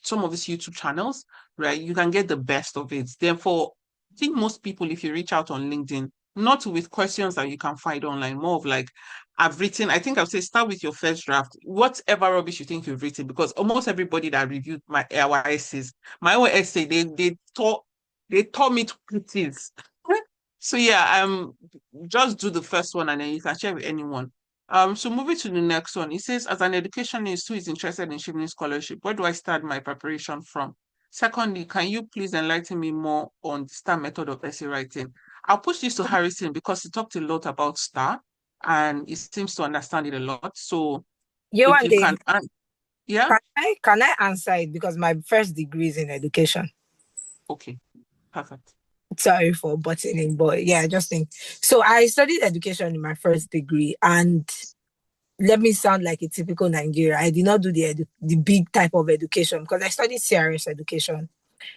some of these YouTube channels, right, you can get the best of it. Therefore, I think most people, if you reach out on LinkedIn, not with questions that you can find online, more of like, I've written, I think I'll say start with your first draft, whatever rubbish you think you've written, because almost everybody that reviewed our essays, my own essay, they taught me to put it. So yeah, just do the first one and then you can share with anyone. So moving to the next one, it says, as an educationist who is interested in Chevening Scholarship, where do I start my preparation from? Secondly, can you please enlighten me more on the STAR method of essay writing? I'll push this to Harrison because he talked a lot about STAR and he seems to understand it a lot. So if you Yewande, can, yeah, can I answer it because my first degree is in education. okay, perfect. Sorry for buttoning, but yeah, I just think so. I studied education in my first degree, and let me sound like a typical Nigerian. I did not do the big type of education because I studied CRS education,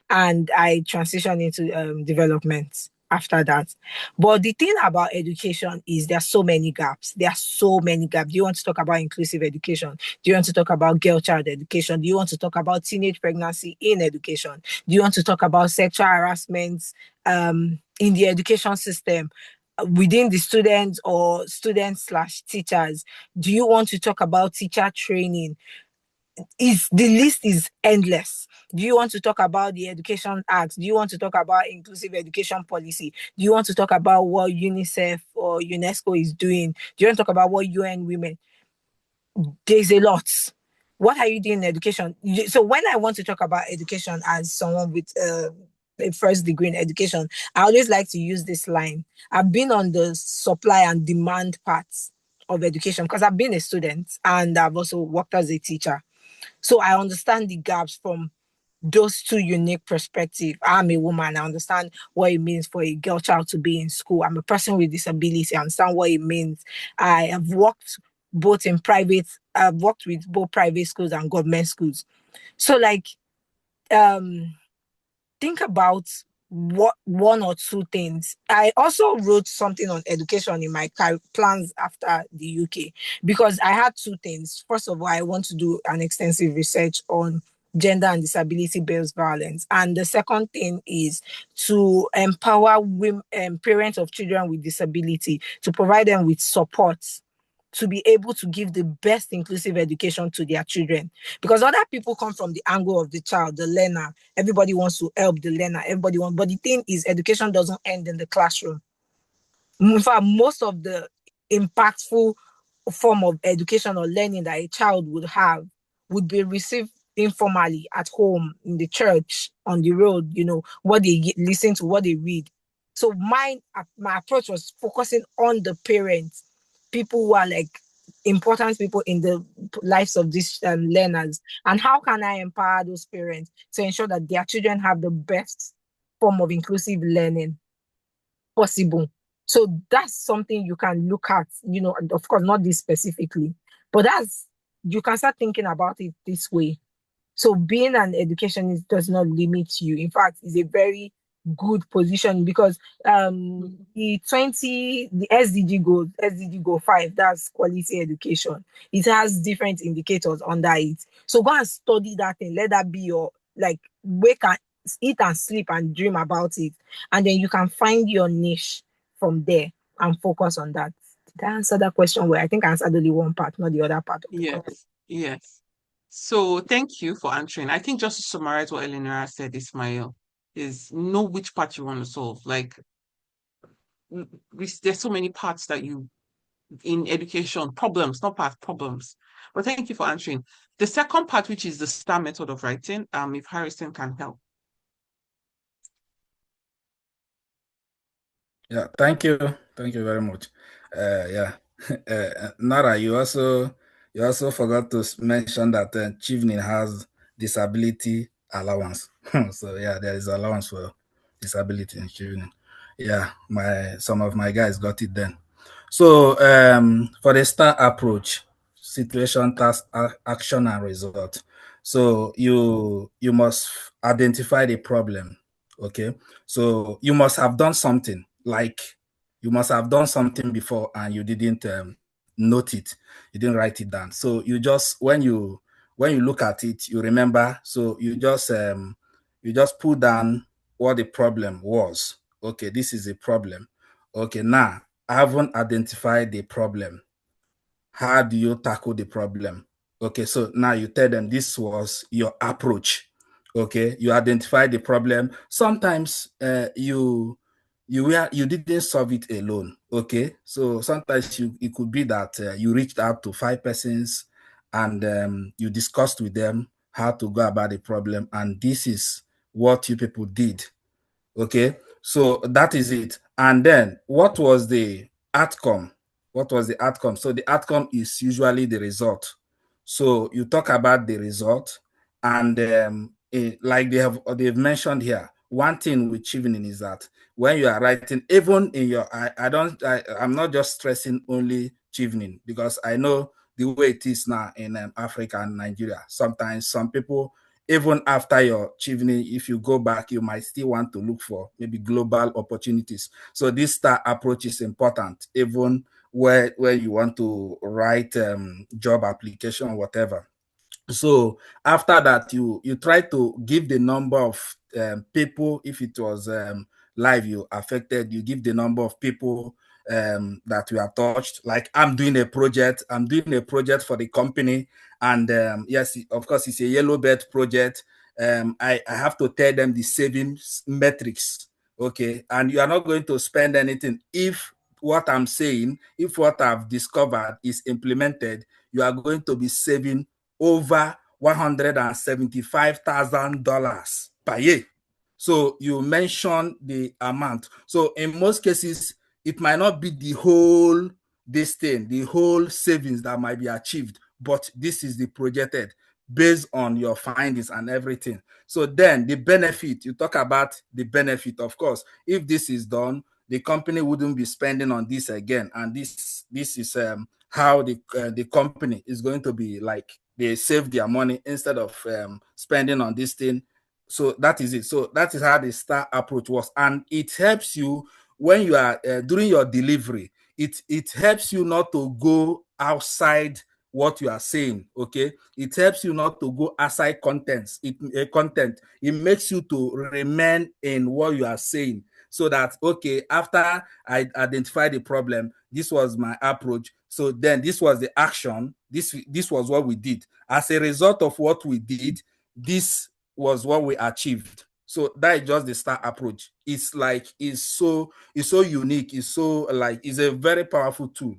and I transitioned into development after that. But the thing about education is there are so many gaps. There are so many gaps. Do you want to talk about inclusive education? Do you want to talk about girl child education? Do you want to talk about teenage pregnancy in education? Do you want to talk about sexual harassment in the education system? Within the students or students/teachers? Do you want to talk about teacher training? The list is endless. Do you want to talk about the Education Act? Do you want to talk about inclusive education policy? Do you want to talk about what UNICEF or UNESCO is doing? Do you want to talk about what UN Women? There's a lot. What are you doing in education? So when I want to talk about education as someone with a first degree in education, I always like to use this line. I've been on the supply and demand parts of education because I've been a student and I've also worked as a teacher. So I understand the gaps from those two unique perspectives. I'm a woman. I understand what it means for a girl child to be in school. I'm a person with disability. I understand what it means. I have worked both in private. I've worked with both private schools and government schools. So like, think about what one or two things. I also wrote something on education in my plans after the UK, because I had two things. First of all, I want to do an extensive research on gender and disability based violence, and the second thing is to empower women and parents of children with disability, to provide them with support to be able to give the best inclusive education to their children. Because other people come from the angle of the child, the learner. Everybody wants to help the learner. But the thing is, education doesn't end in the classroom. In fact, most of the impactful form of education or learning that a child would have would be received informally at home, in the church, on the road, what they listen to, what they read. So my approach was focusing on the parents, people who are like important people in the lives of these learners, and how can I empower those parents to ensure that their children have the best form of inclusive learning possible. So that's something you can look at, of course, not this specifically, but you can start thinking about it this way. So being an educationist does not limit you. In fact, it's a very good position, because the SDG goal 5, that's quality education. It has different indicators under it. So go and study that and let that be your, like, wake and eat and sleep and dream about it. And then you can find your niche from there and focus on that. Did I answer that question? Well, I think I answered only one part, not the other part of the question. Yes. So thank you for answering. I think just to summarize what Eleanor said, Ismail, is know which part you want to solve. Like, there's so many parts that you in education, problems, not parts, problems. But thank you for answering. The second part, which is the STAR method of writing, if Harrison can help. Yeah, thank you. Thank you very much. Yeah. Nara, you also forgot to mention that Chevening has disability allowance. So yeah, there is allowance for disability in Chevening. Yeah, some of my guys got it then. So for the STAR approach, situation, task, action, and result. So you must identify the problem. Okay. So you must have done something, like you must have done something before and you didn't note it, you didn't write it down. So you just, when you look at it, you remember. So you just put down what the problem was. Okay, this is a problem. Okay, now I haven't identified the problem. How do you tackle the problem? Okay, so now you tell them this was your approach. Okay, you identify the problem. Sometimes you didn't solve it alone. Okay, so sometimes it could be that you reached out to 5 persons and you discussed with them how to go about the problem, and this is what you people did. Okay, so that is it. And then what was the outcome? What was the outcome? So the outcome is usually the result. So you talk about the result, and like they've mentioned here, one thing with Chevening is that when you are writing, even in your, I'm not just stressing only Chevening, because I know the way it is now in Africa and Nigeria. Sometimes some people, even after your Chevening, if you go back, you might still want to look for maybe global opportunities. So this STAR approach is important, even where you want to write job application, whatever. So after that, you try to give the number of people. If it was live you affected, you give the number of people that we are touched. Like, I'm doing a project for the company, and yes, of course, it's a yellow belt project. I have to tell them the savings metrics. Okay, and you are not going to spend anything if what I'm saying, if what I've discovered is implemented. You are going to be saving over $175,000 per year. So you mentioned the amount. So in most cases, it might not be the whole the whole savings that might be achieved, but this is the projected based on your findings and everything. So then the benefit, you talk about the benefit, of course. If this is done, the company wouldn't be spending on this again. And this is how the company is going to be like, they save their money instead of spending on this thing. So that is it. So that is how the STAR approach was. And it helps you when you are during your delivery. It helps you not to go outside what you are saying. Okay, it helps you not to go outside content. It makes you to remain in what you are saying, so that, okay, after I identify the problem, this was my approach, so then this was the action, this was what we did. As a result of what we did, this was what we achieved. So that is just the STAR approach. It's like, it's so unique. It's so like, it's a very powerful tool,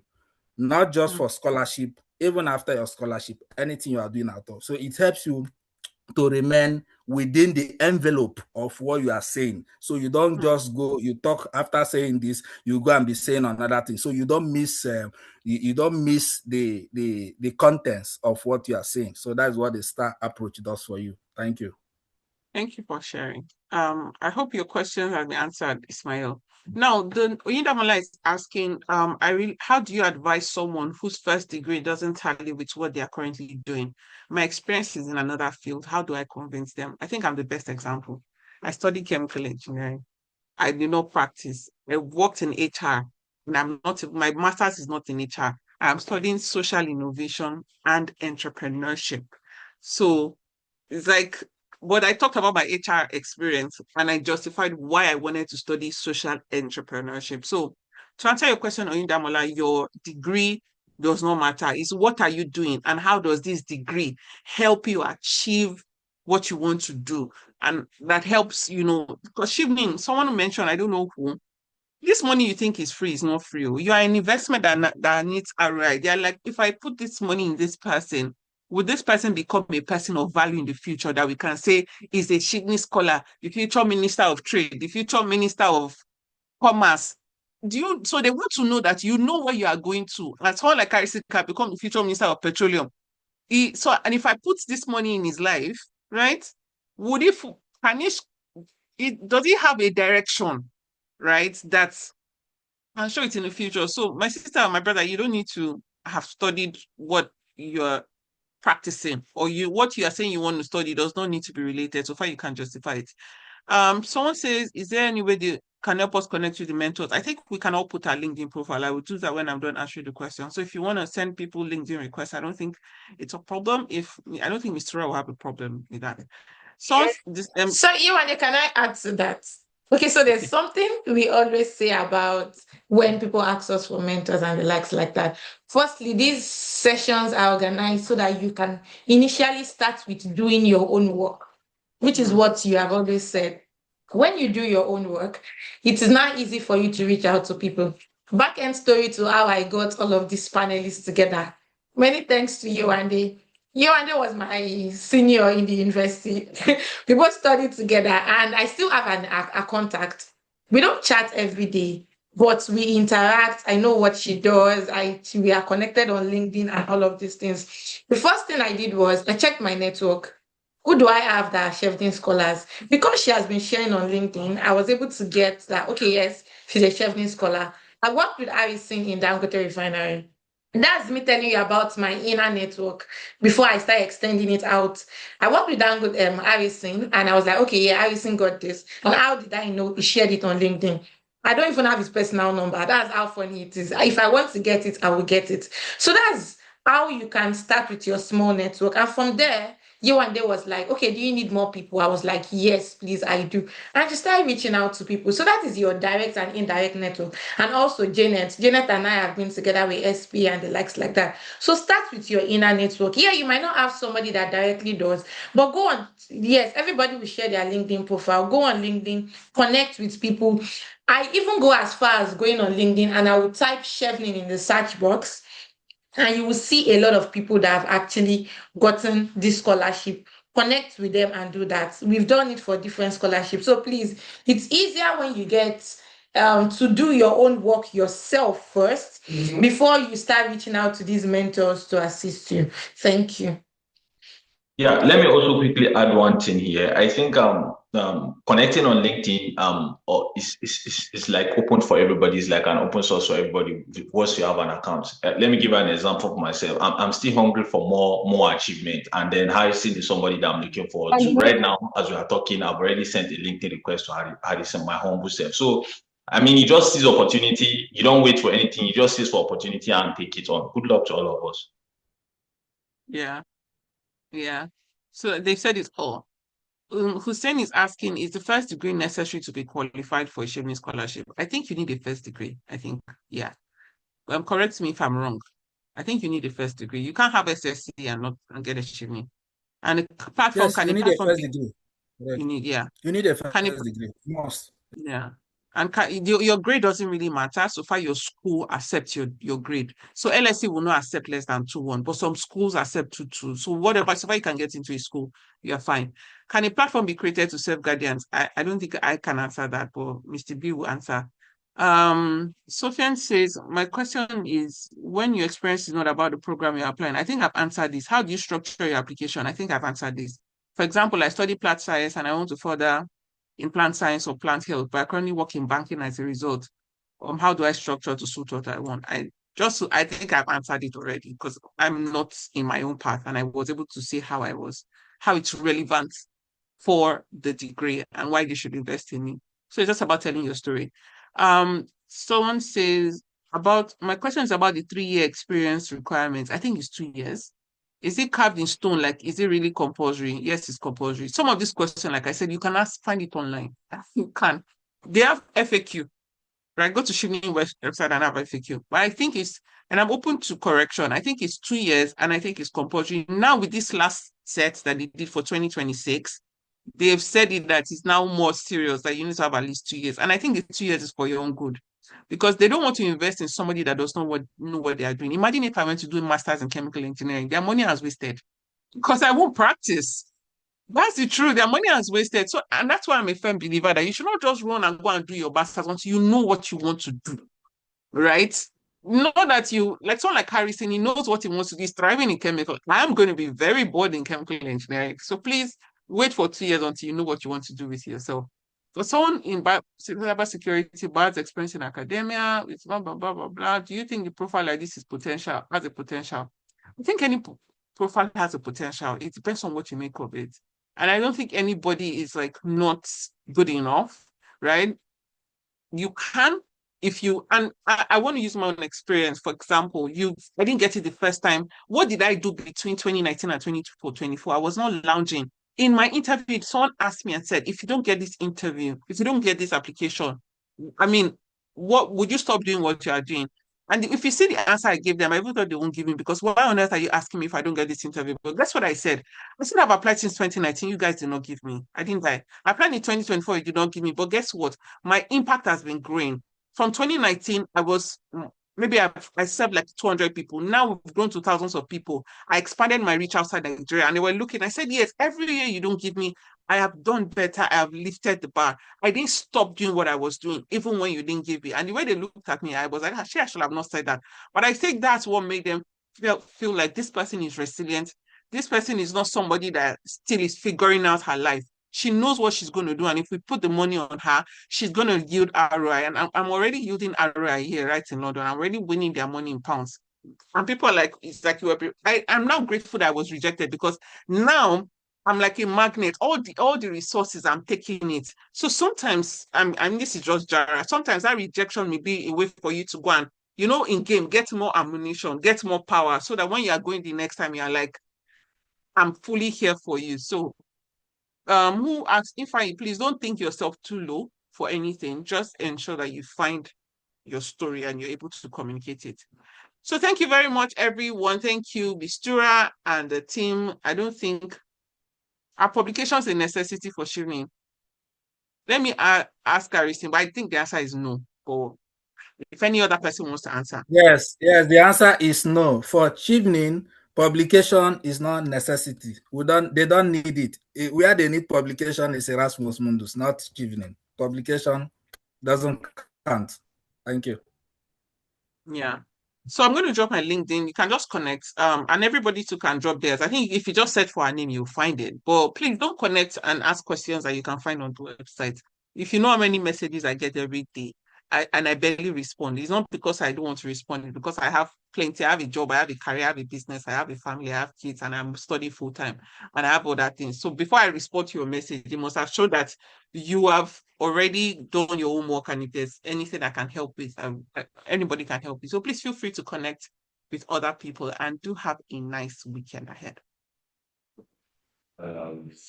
not just for scholarship, even after your scholarship, anything you are doing at all. So it helps you to remain within the envelope of what you are saying. So you don't just go, you talk after saying this, you go and be saying another thing. So you don't miss you don't miss the contents of what you are saying. So that's what the STAR approach does for you. Thank you. Thank you for sharing. I hope your questions have been answered, Ismail. Now, the Oyindamola is asking, how do you advise someone whose first degree doesn't tally with what they are currently doing? My experience is in another field. How do I convince them? I think I'm the best example. I studied chemical engineering. I did not practice. I worked in HR, and my master's is not in HR. I'm studying social innovation and entrepreneurship. So it's like, but I talked about my HR experience and I justified why I wanted to study social entrepreneurship. So to answer your question, Oyindamola, your degree does not matter. It's what are you doing and how does this degree help you achieve what you want to do? And that helps, because Chevening, someone mentioned, I don't know who, this money you think is free is not free. You are an investment that needs ROI. They are like, if I put this money in this person, would this person become a person of value in the future that we can say is a Chevening scholar, the future minister of trade, the future minister of commerce? So they want to know that you know where you are going to. That's all like Karisi can become the future minister of petroleum. And if I put this money in his life, right? Would it does he have a direction, right? That's I'll show it in the future. So my sister and my brother, you don't need to have studied what you're practicing, or what you are saying you want to study does not need to be related. So far, you can justify it. Someone says, is there any way they can help us connect with the mentors? I think we can all put our LinkedIn profile. I will do that when I'm done answering the question. So if you want to send people LinkedIn requests, I don't think it's a problem. I don't think Mr. Ra will have a problem with that. So So, Iwane, can I add to that? Okay, so there's something we always say about when people ask us for mentors and the likes like that. Firstly, these sessions are organized so that you can initially start with doing your own work, which is what you have always said. When you do your own work, it is not easy for you to reach out to people. Back end story to how I got all of these panelists together. Many thanks to you, Andy. Yewande was my senior in the university. We both studied together, and I still have a contact. We don't chat every day, but we interact. I know what she does. We are connected on LinkedIn and all of these things. The first thing I did was I checked my network. Who do I have that are Chevening scholars? Because she has been sharing on LinkedIn, I was able to get that, okay, yes, she's a Chevening scholar. I worked with Harrison in Dangote Refinery. That's me telling you about my inner network before I start extending it out. I worked with Harrison, and I was like, okay, yeah, Harrison got this. And how did I know? He shared it on LinkedIn. I don't even have his personal number. That's how funny it is. If I want to get it, I will get it. So that's how you can start with your small network. And from there, Yewande was like, okay, do you need more people? I was like, yes, please, I do. And she started reaching out to people. So that is your direct and indirect network. And also Janet. Janet and I have been together with SP and the likes like that. So start with your inner network. Yeah, you might not have somebody that directly does, but go on. Yes, everybody will share their LinkedIn profile. Go on LinkedIn, connect with people. I even go as far as going on LinkedIn and I will type Chevening in the search box, and you will see a lot of people that have actually gotten this scholarship. Connect with them and do that. We've done it for different scholarships. So please, it's easier when you get to do your own work yourself first before you start reaching out to these mentors to assist you. Thank you. Yeah, let me also quickly add one thing here. I think connecting on LinkedIn is like open for everybody. It's like an open source for everybody once you have an account. Let me give an example of myself. I'm still hungry for more achievement, and then Harrison is somebody that I'm looking forward to. Right now, as we are talking, I've already sent a LinkedIn request to Harrison, my humble self. So I mean, you just seize opportunity. You don't wait for anything. You just seize for opportunity and take it on. Good luck to all of us. Yeah, yeah. So they've said it all. Hussein is asking, is the first degree necessary to be qualified for a Chevening scholarship? I think you need a first degree. I think, yeah. Correct me if I'm wrong. I think you need a first degree. You can't have SSC and get a Chevening. And Yes, can you a need a platform first be, degree. Right. you need, yeah. You need a Can it, first degree. You must. yeah. And your grade doesn't really matter. So far, your school accepts your grade. So LSE will not accept less than 2-1, but some schools accept 2-2. So whatever, so far you can get into a school, you're fine. Can a platform be created to serve guardians? I don't think I can answer that, but Mr. B will answer. Sofian says, my question is, when your experience is not about the program you're applying, I think I've answered this. How do you structure your application? I think I've answered this. For example, I study plant science and I want to further in plant science or plant health, but I currently work in banking as a result. How do I structure to suit what I want? I think I've answered it already because I'm not in my own path and I was able to see how it's relevant for the degree and why they should invest in me. So it's just about telling your story. Someone says about my question is about the 3-year experience requirements. I think it's 2 years. Is it carved in stone? Like, is it really compulsory? Yes, it's compulsory. Some of these questions, like I said, you can find it online. You can. They have FAQ, right? Go to Chevening website and have FAQ. But I think and I'm open to correction. I think it's 2 years and I think it's compulsory. Now with this last set that they did for 2026, they've said it that it's now more serious, that you need to have at least 2 years. And I think the 2 years is for your own good because they don't want to invest in somebody that does not know what they are doing. Imagine if I went to do a master's in chemical engineering, their money has wasted because I won't practice. That's the truth. Their money has wasted. So, and that's why I'm a firm believer that you should not just run and go and do your master's until you know what you want to do, right? Not that you, like someone like Harrison, he knows what he wants to do. He's thriving in chemical. I am going to be very bored in chemical engineering. So please wait for 2 years until you know what you want to do with yourself. For someone in cyber security, bad experience in academia, it's blah, blah, blah, blah, blah. Do you think the profile like this has a potential? I think any profile has a potential. It depends on what you make of it. And I don't think anybody is like not good enough, right? You can, if you, and I want to use my own experience. For example, I didn't get it the first time. What did I do between 2019 and 2024? I was not lounging. In my interview, someone asked me and said, if you don't get this interview, if you don't get this application, I mean, what would you stop doing what you are doing? And if you see the answer I gave them, I even thought they won't give me because why on earth are you asking me if I don't get this interview? But that's what I said. I said I've applied since 2019. You guys did not give me. I didn't die. I applied in 2024. You did not give me. But guess what? My impact has been growing. From 2019, maybe I served like 200 people. Now we've grown to thousands of people. I expanded my reach outside Nigeria and they were looking. I said, yes, every year you don't give me, I have done better. I have lifted the bar. I didn't stop doing what I was doing, even when you didn't give me. And the way they looked at me, I was like, actually, I should have not said that. But I think that's what made them feel like this person is resilient. This person is not somebody that still is figuring out her life. She knows what she's going to do. And if we put the money on her, she's going to yield ROI. And I'm already yielding ROI here, right in London. I'm already winning their money in pounds. And people are like, it's like I'm now grateful that I was rejected because now I'm like a magnet. All the resources, I'm taking it. So sometimes this is just Jara. Sometimes that rejection may be a way for you to go and, in game, get more ammunition, get more power, so that when you are going the next time, you're like, I'm fully here for you. So who asked, if I please don't think yourself too low for anything. Just ensure that you find your story and you're able to communicate it. So thank you very much, everyone. Thank you, Bistura and the team. I don't think our publication is a necessity for Chevening. Let me ask Harrison, but I think the answer is no. Or if any other person wants to answer. Yes, the answer is no. For Chevening, publication is not necessity. They don't need it. Where they need publication is Erasmus Mundus, not Chevening. Publication doesn't count. Thank you. Yeah. So I'm going to drop my LinkedIn. You can just connect, and everybody too can drop theirs. I think if you just search for our name, you'll find it. But please don't connect and ask questions that you can find on the website. If you know how many messages I get every day, I barely respond. It's not because I don't want to respond, it's because I have plenty. I have a job, I have a career, I have a business, I have a family, I have kids, and I'm studying full time, and I have other things. So before I respond to your message, you must have shown that you have already done your homework, and if there's anything I can help with, anybody can help you. So please feel free to connect with other people, and do have a nice weekend ahead.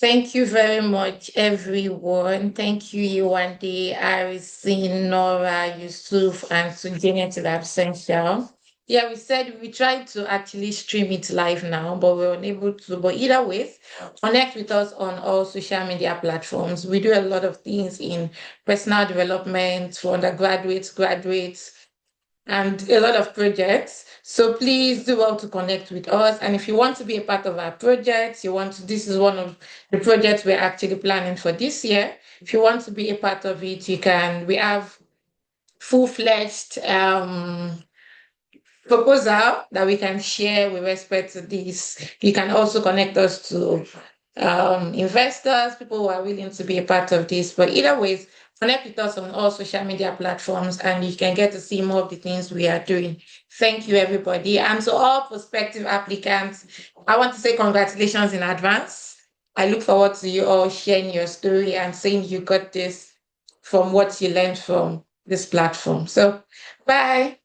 Thank you very much, everyone. Thank you, Yewande, Arison, Nora, Yusuf, and Sunjini to the absentia. Yeah, we said we tried to actually stream it live now, but we're unable to. But either way, connect with us on all social media platforms. We do a lot of things in personal development for undergraduates, graduates, and a lot of projects. So please do well to connect with us. And if you want to be a part of our projects, this is one of the projects we're actually planning for this year. If you want to be a part of it, we have full-fledged proposal that we can share with respect to this. You can also connect us to investors, people who are willing to be a part of this. But either ways, connect with us on all social media platforms and you can get to see more of the things we are doing. Thank you, everybody. And to all prospective applicants, I want to say congratulations in advance. I look forward to you all sharing your story and saying you got this from what you learned from this platform. So, bye.